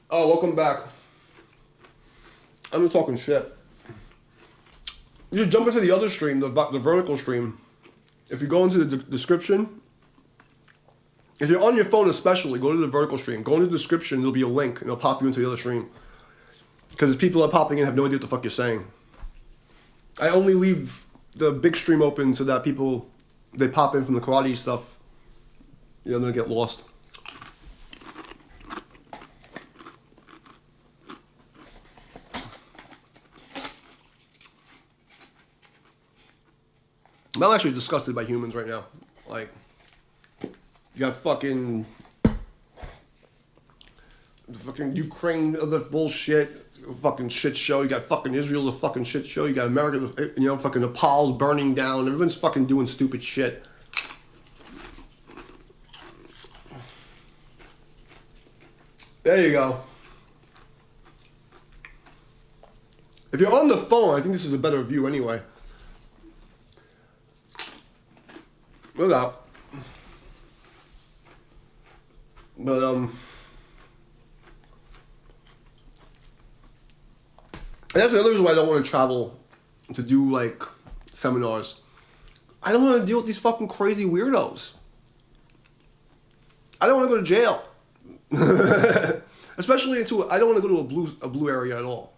Oh, welcome back. I'm just talking shit. You just jump into the other stream, the vertical stream. If you go into the description, If you're on your phone especially, go to the vertical stream. Go in the description, there'll be a link, and it'll pop you into the other stream. Because people that are popping in have no idea what the fuck you're saying. I only leave the big stream open so that people, they pop in from the karate stuff, you know, they'll get lost. I'm actually disgusted by humans right now. Like, you got fucking Ukraine, other bullshit, fucking shit show. You got fucking Israel, the fucking shit show. You got America, you know, fucking Nepal's burning down. Everyone's fucking doing stupid shit. There you go. If you're on the phone, I think this is a better view anyway. Look out. But, and that's another reason why I don't want to travel to do, like, seminars. I don't want to deal with these fucking crazy weirdos. I don't want to go to jail. Especially I don't want to go to a blue area at all.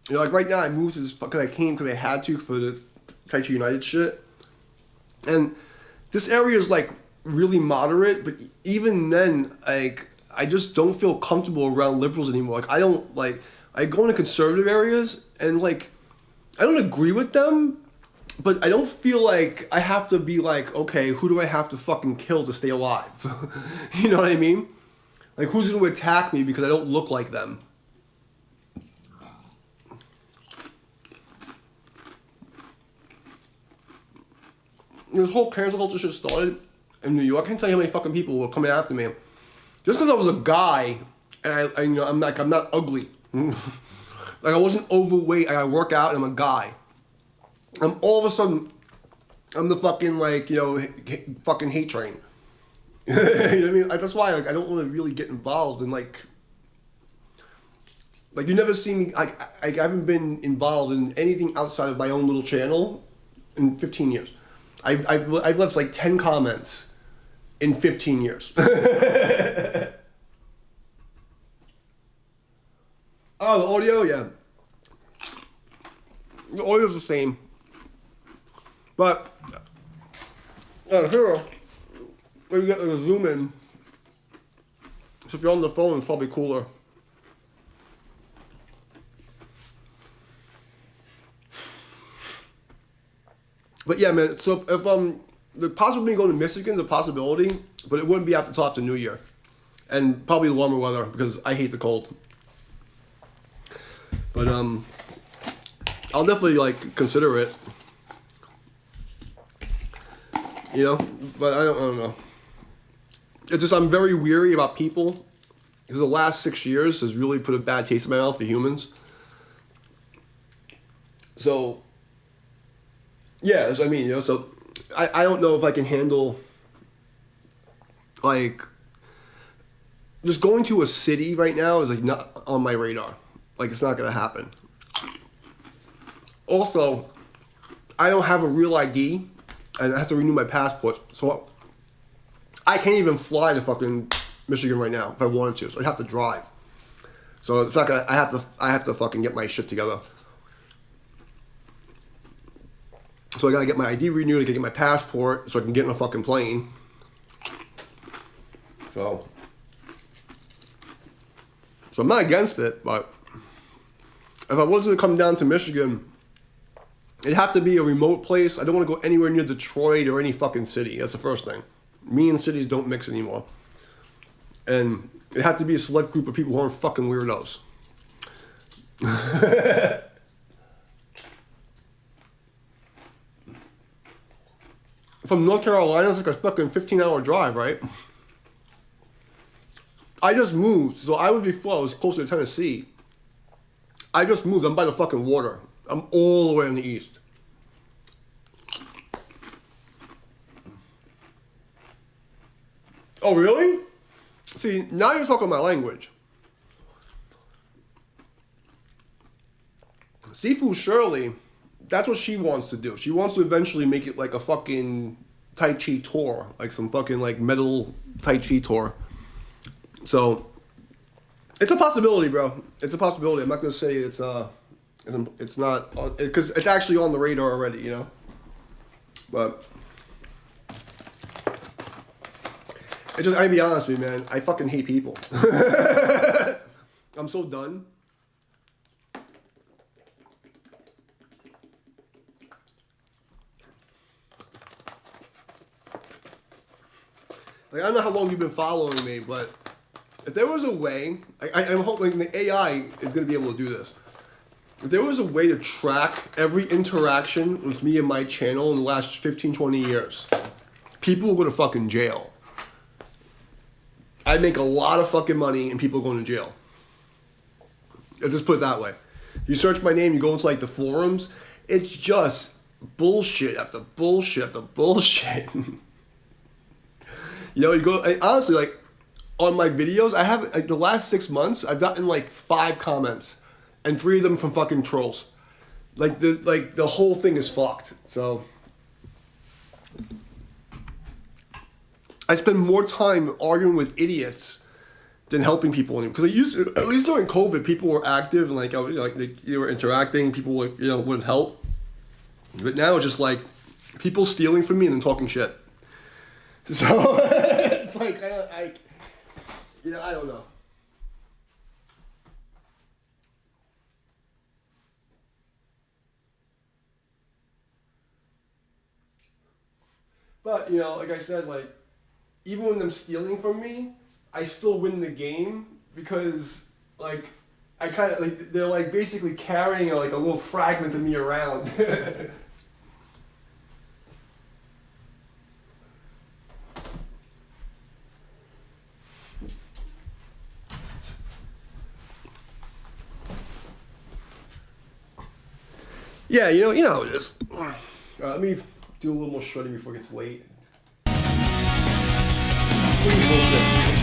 You know, like right now I moved to this, because I came because I had to for the Tai Chi United shit. And this area is like really moderate, but even then, like, I just don't feel comfortable around liberals anymore. Like, I go into conservative areas and, like, I don't agree with them, but I don't feel like I have to be like, okay, who do I have to fucking kill to stay alive? You know what I mean? Like, who's going to attack me because I don't look like them? This whole cancel culture shit started in New York. I can't tell you how many fucking people were coming after me. Just because I was a guy, and I you know, I'm not ugly. Like, I wasn't overweight, I work out, and I'm a guy. All of a sudden, I'm the fucking, like, you know, fucking hate train. You know what I mean? That's why, like, I don't want to really get involved in, like, you never see me, I haven't been involved in anything outside of my own little channel in 15 years. I've left like 10 comments in 15 years. Oh, the audio, yeah. The audio's the same. But here, when you get the zoom in, so if you're on the phone, it's probably cooler. But yeah, man, so if the possibility of going to Michigan is a possibility, but it wouldn't be until after New Year. And probably the warmer weather, because I hate the cold. But I'll definitely, like, consider it. You know? But I don't know. It's just, I'm very weary about people, because the last 6 years has really put a bad taste in my mouth for humans. So, yeah, that's what I mean, you know, so I don't know if I can handle, like, just going to a city right now is, like, not on my radar. Like, it's not going to happen. Also, I don't have a real ID, and I have to renew my passport, so I can't even fly to fucking Michigan right now if I wanted to, so I'd have to drive. So it's not gonna, I have to fucking get my shit together. So I gotta get my ID renewed, I gotta get my passport, so I can get in a fucking plane. So I'm not against it, but if I was gonna come down to Michigan, it'd have to be a remote place. I don't wanna go anywhere near Detroit or any fucking city. That's the first thing. Me and cities don't mix anymore. And it'd have to be a select group of people who aren't fucking weirdos. From North Carolina, it's like a fucking 15-hour drive, right? I just moved, so I was closer to Tennessee. I just moved, I'm by the fucking water. I'm all the way in the east. Oh, really? See, now you're talking my language. Sifu Shirley, that's what she wants to do. She wants to eventually make it like a fucking Tai Chi tour, like some fucking like metal Tai Chi tour. So it's a possibility, bro. It's a possibility. I'm not gonna say it's not, because it's actually on the radar already, you know. But it's just, I be honest with you, man. I fucking hate people. I'm so done. Like, I don't know how long you've been following me, but if there was a way, I'm hoping the AI is going to be able to do this. If there was a way to track every interaction with me and my channel in the last 15, 20 years, people will go to fucking jail. I'd make a lot of fucking money and people going to jail. Let's just put it that way. You search my name, you go into like the forums, it's just bullshit after bullshit after bullshit. You know, you go, honestly, like, on my videos, I have, like, the last 6 months, I've gotten, like, 5 comments, and 3 of them from fucking trolls. Like, the whole thing is fucked, so. I spend more time arguing with idiots than helping people. Because at least during COVID, people were active, and, like, they were interacting, people would, would help. But now it's just, like, people stealing from me and then talking shit. So, it's like, I don't know. But, like I said, like, even when them stealing from me, I still win the game because, like, I kind of, like, they're, like, basically carrying, like, a little fragment of me around. Yeah, you know how it is. Let me do a little more shredding before it gets late. Bullshit.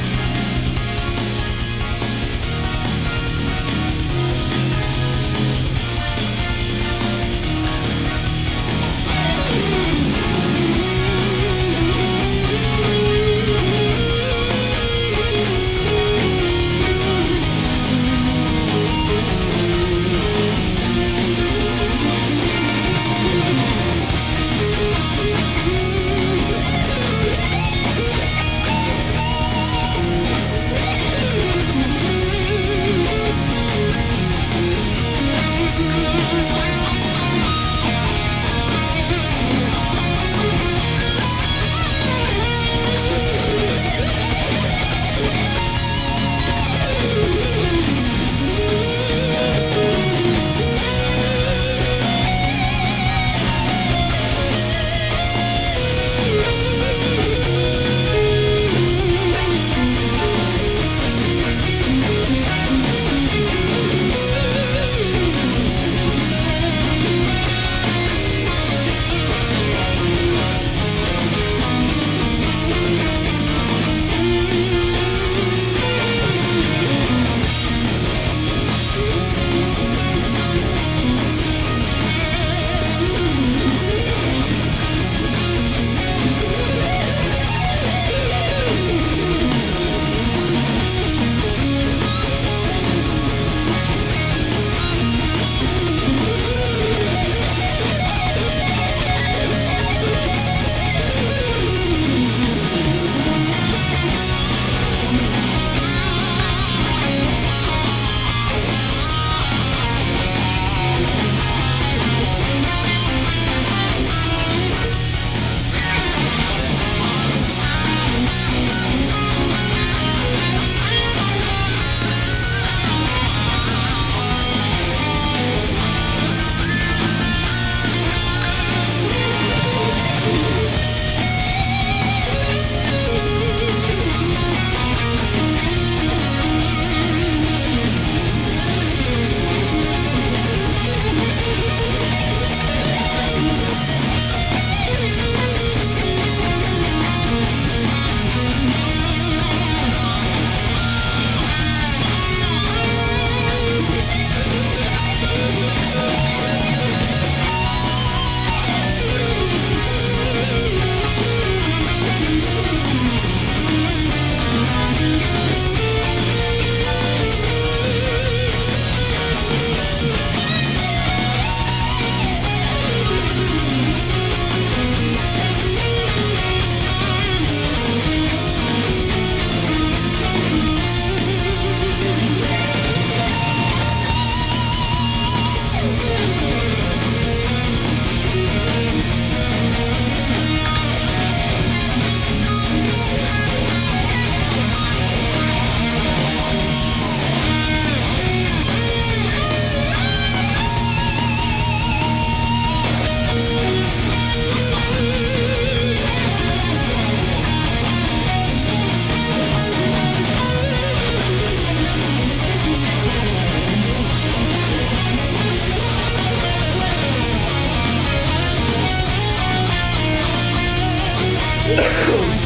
No.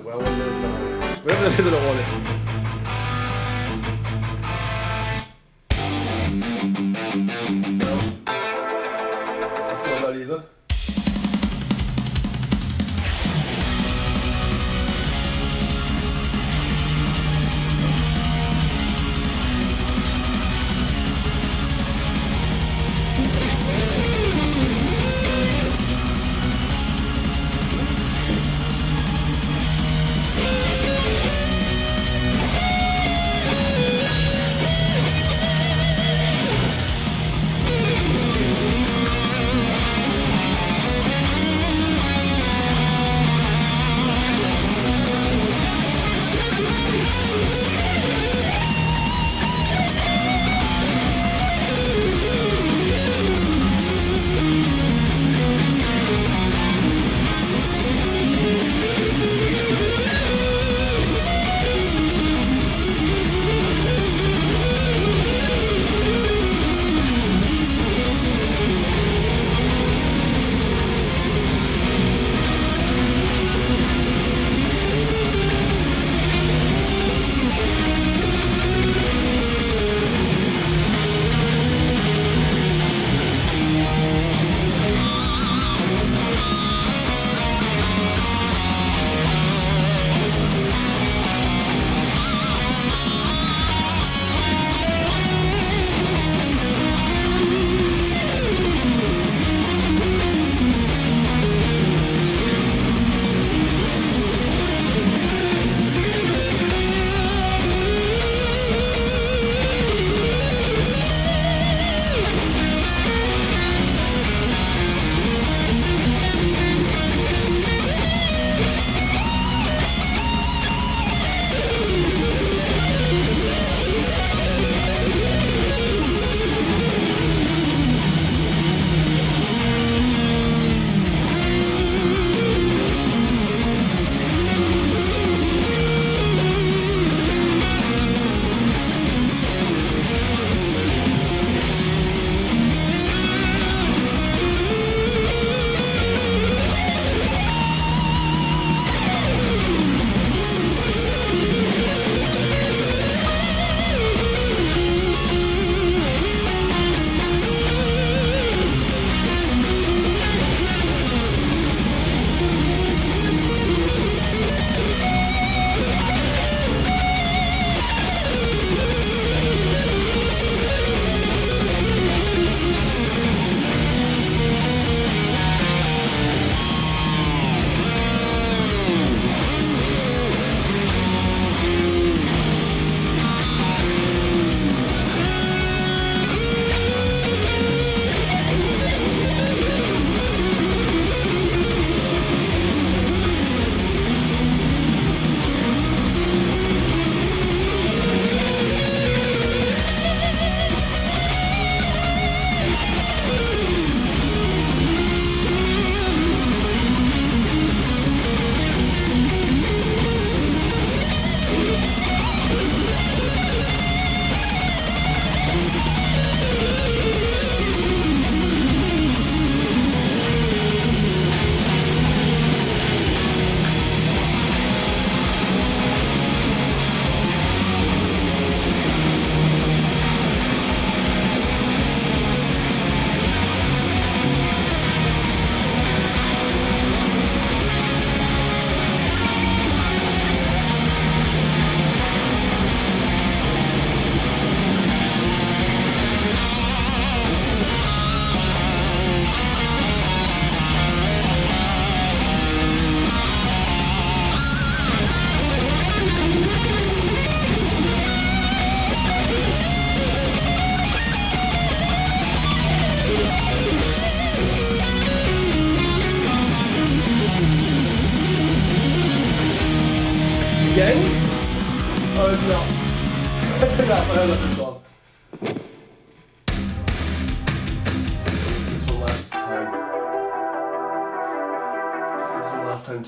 Well, whatever that is, I don't want it. No. I feel that either.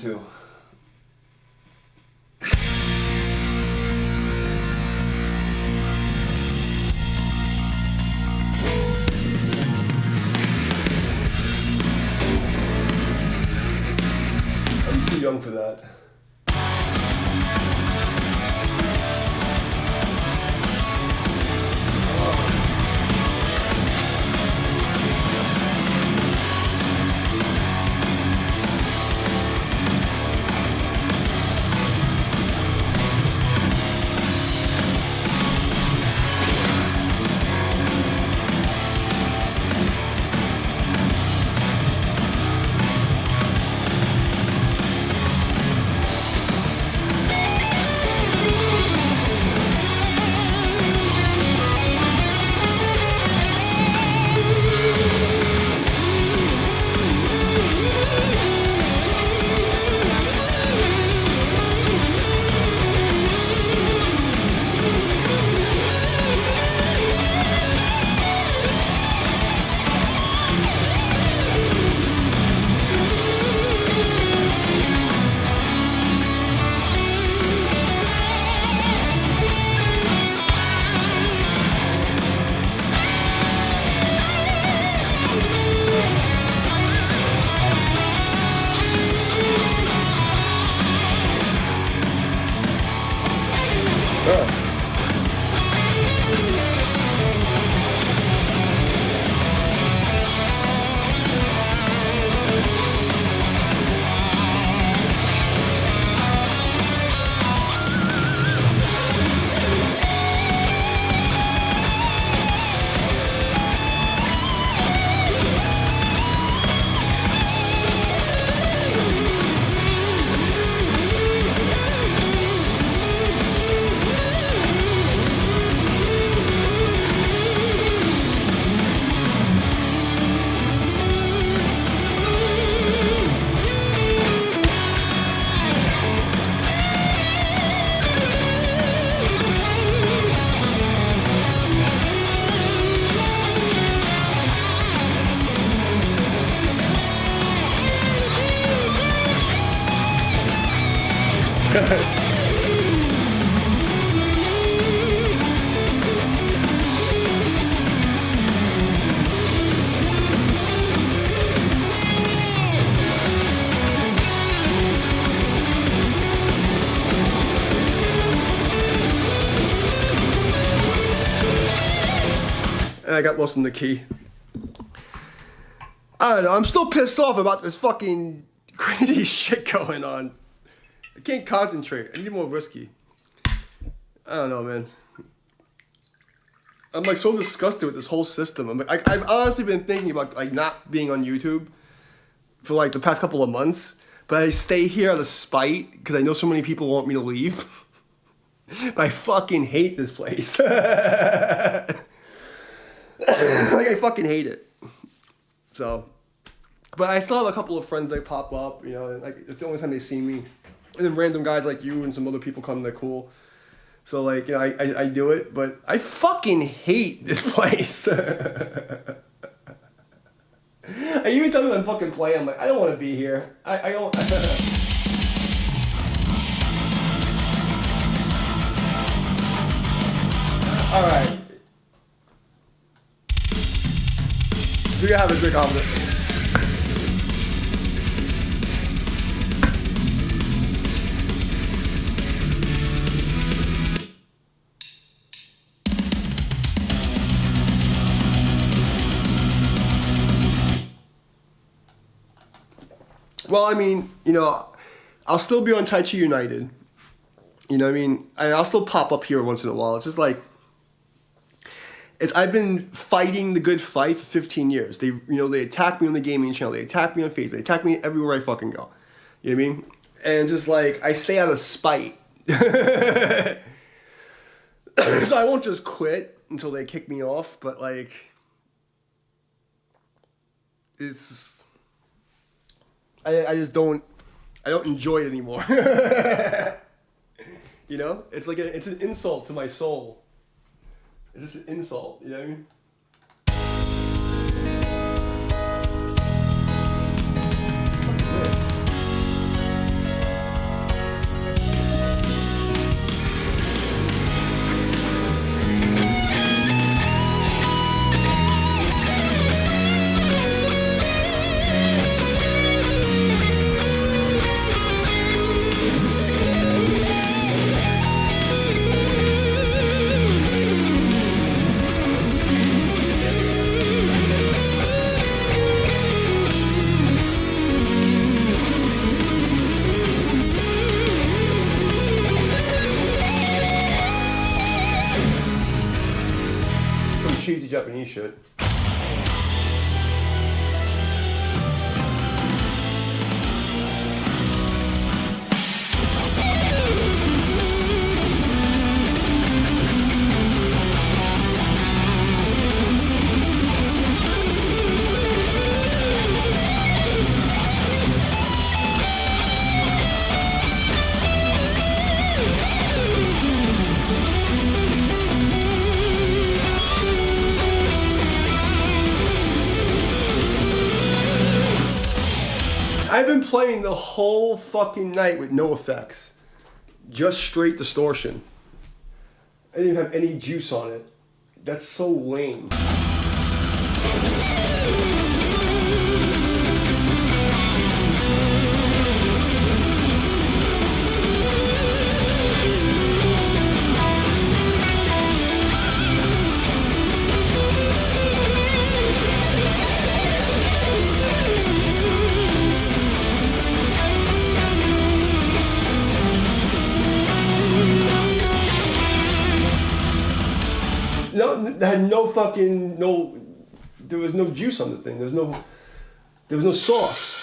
too. I'm too young for that. And I got lost in the key. I don't know, I'm still pissed off about this fucking crazy shit going on. I can't concentrate. I need more whiskey. I don't know, man. I'm like so disgusted with this whole system. I've honestly been thinking about like not being on YouTube for like the past couple of months, but I stay here out of spite because I know so many people want me to leave. But I fucking hate this place. Like I fucking hate it. So, but I still have a couple of friends that pop up, you know, and like it's the only time they see me. And then random guys like you and some other people come, they're cool. So like, you know, I do it, but I fucking hate this place. I even tell me when I'm fucking playing, I'm like, I don't want to be here. I don't. All right. We gotta have a drink off it. Well, I mean, you know, I'll still be on Tai Chi United. You know what I mean? I'll still pop up here once in a while. It's just like, I've been fighting the good fight for 15 years. They attack me on the gaming channel. They attack me on Facebook. They attack me everywhere I fucking go. You know what I mean? And just like, I stay out of spite. So I won't just quit until they kick me off, but like, it's, I just don't enjoy it anymore. You know? It's like, it's an insult to my soul. It's just an insult, you know what I mean? cheesy Japanese shit. I've been playing the whole fucking night with no effects. Just straight distortion. I didn't even have any juice on it. That's so lame. No, there had no fucking no. There was no juice on the thing. There was no sauce.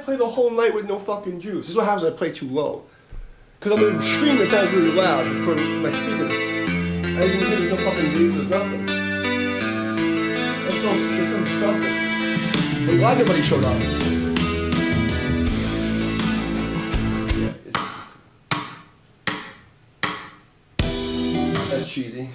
Play the whole night with no fucking juice. This is what happens when I play too low. Because on the stream it sounds really loud, but for my speakers, I didn't hear there's no fucking mute, there's nothing. That's so disgusting. I'm glad nobody showed up. Yeah, that's cheesy.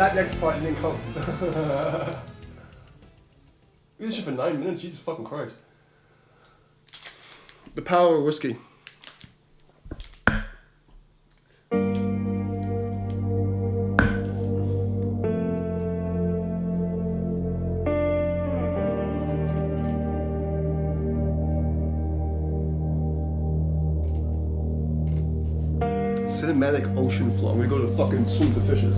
that next part didn't come. This shit for 9 minutes. Jesus fucking Christ. The power of whiskey. Cinematic ocean flow. I'm gonna go to fucking swim with the fishes.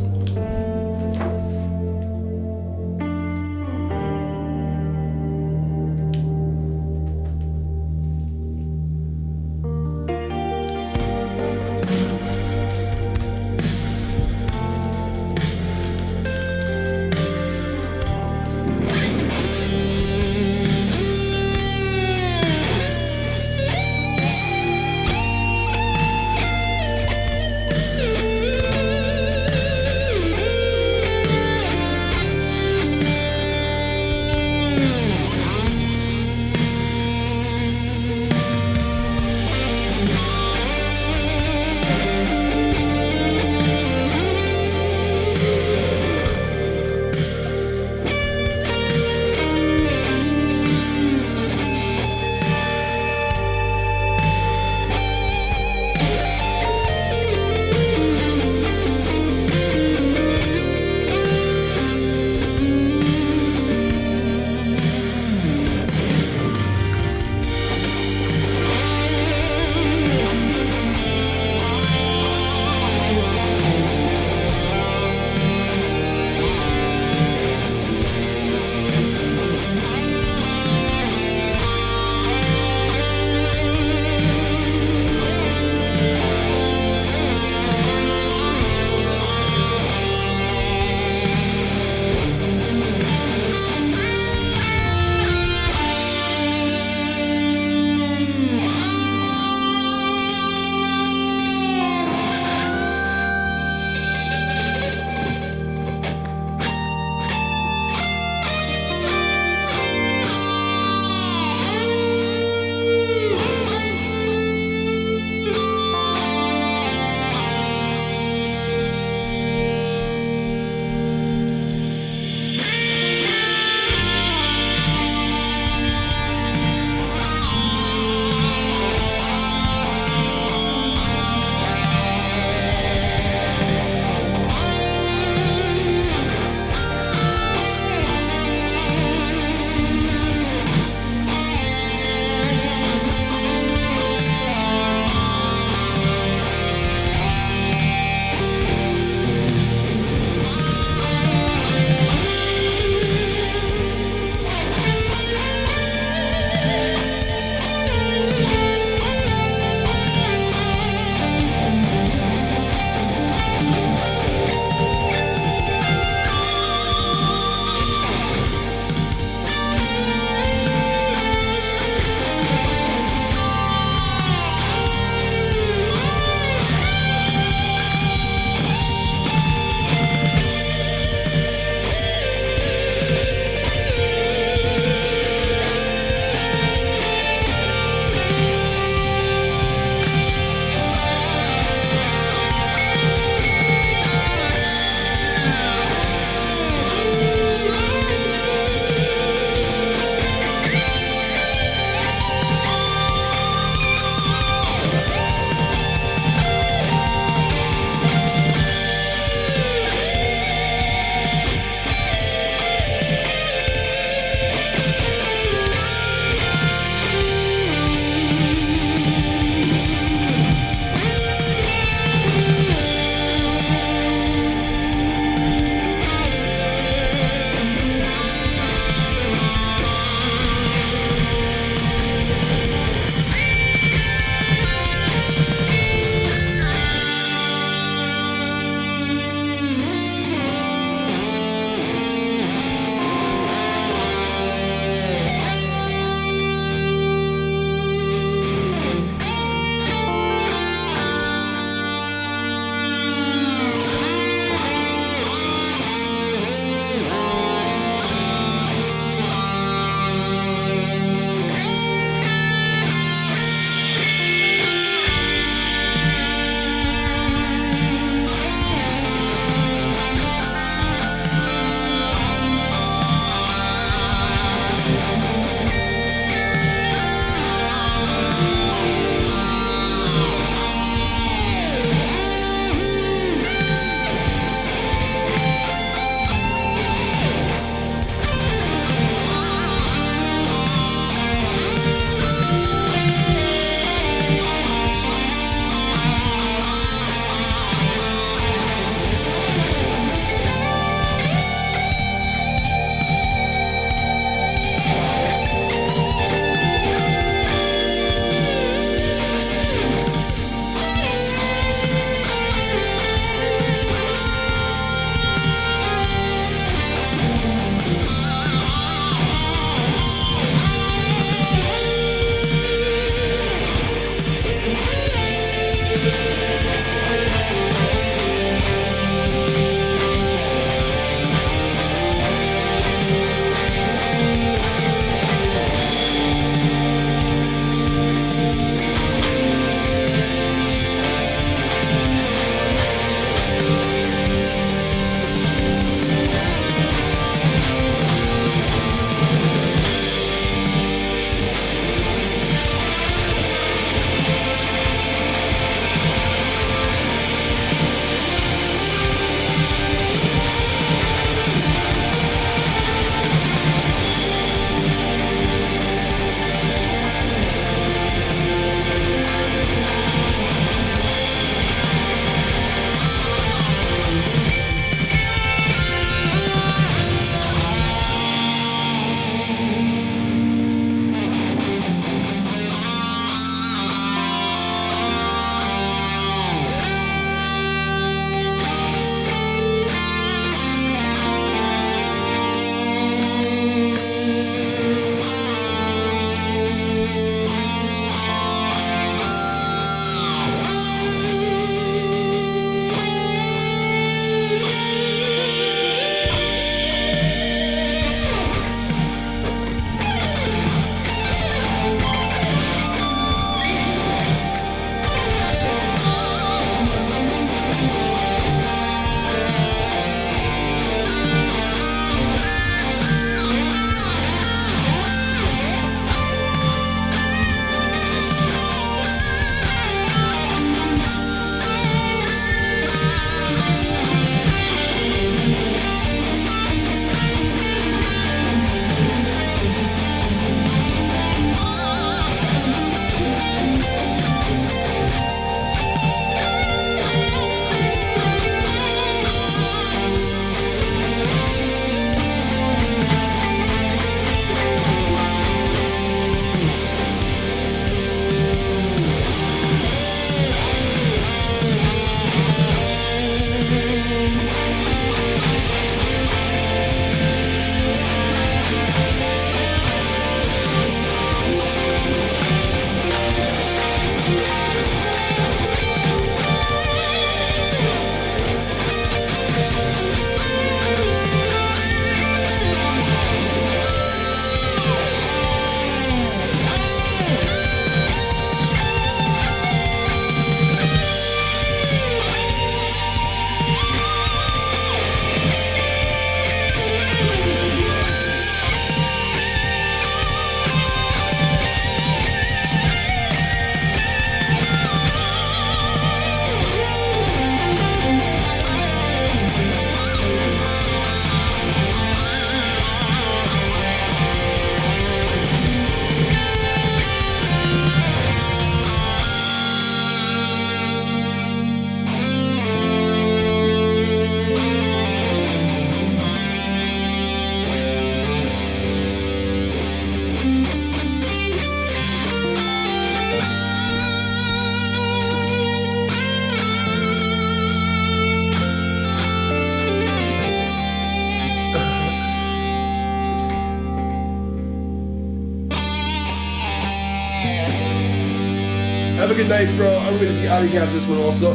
Have a good night, bro. I'm gonna be out of here after this one also.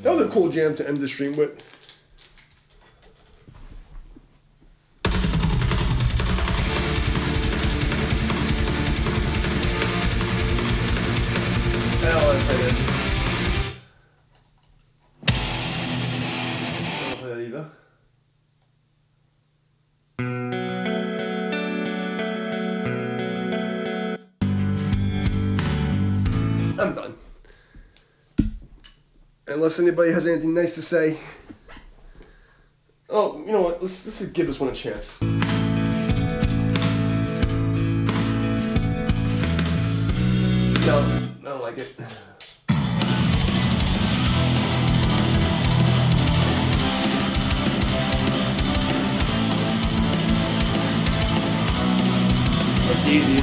That was a cool jam to end the stream with. I don't want to play this. I don't play that either. I'm done. Unless anybody has anything nice to say. Oh, you know what? Let's just give this one a chance. No, I don't like it. That's easy.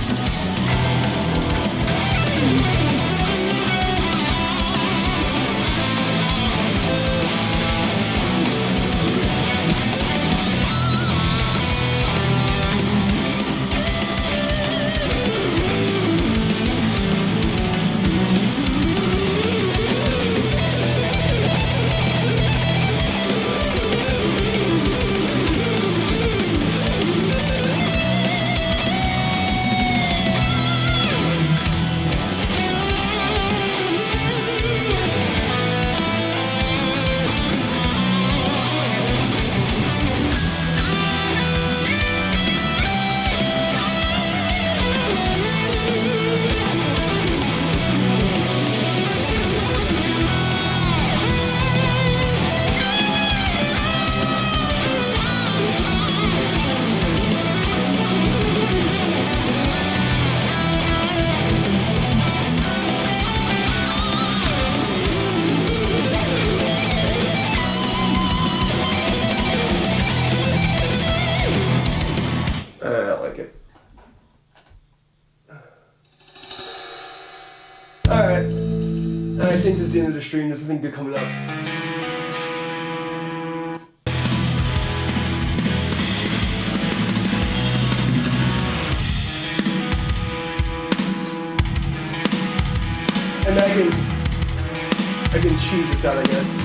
Alright. I think this is the end of the stream. There's something good coming up. And I can choose this out, I guess.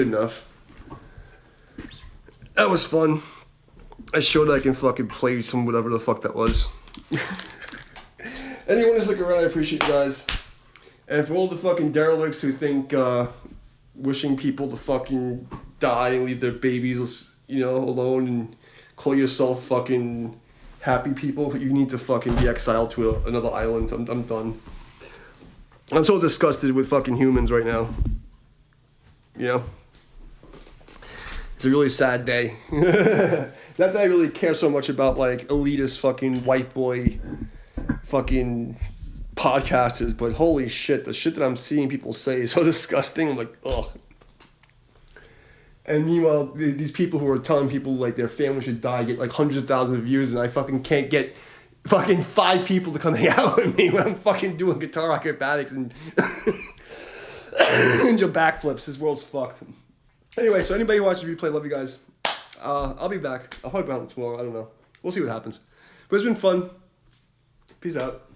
good enough. That was fun. I showed I can fucking play some whatever the fuck that was. Anyone who's looking around, I appreciate you guys. And for all the fucking derelicts who think wishing people to fucking die and leave their babies, you know, alone and call yourself fucking happy people, you need to fucking be exiled to another island. I'm done. I'm so disgusted with fucking humans right now. You know? It's a really sad day. Not that I really care so much about like elitist fucking white boy fucking podcasters, but holy shit, the shit that I'm seeing people say is so disgusting. I'm like, ugh. And meanwhile, these people who are telling people like their family should die get like hundreds of thousands of views, and I fucking can't get fucking 5 people to come hang out with me when I'm fucking doing guitar acrobatics and ninja backflips. This world's fucked. Anyway, so anybody who watches the replay, love you guys. I'll be back. I'll probably be out tomorrow. I don't know. We'll see what happens. But it's been fun. Peace out.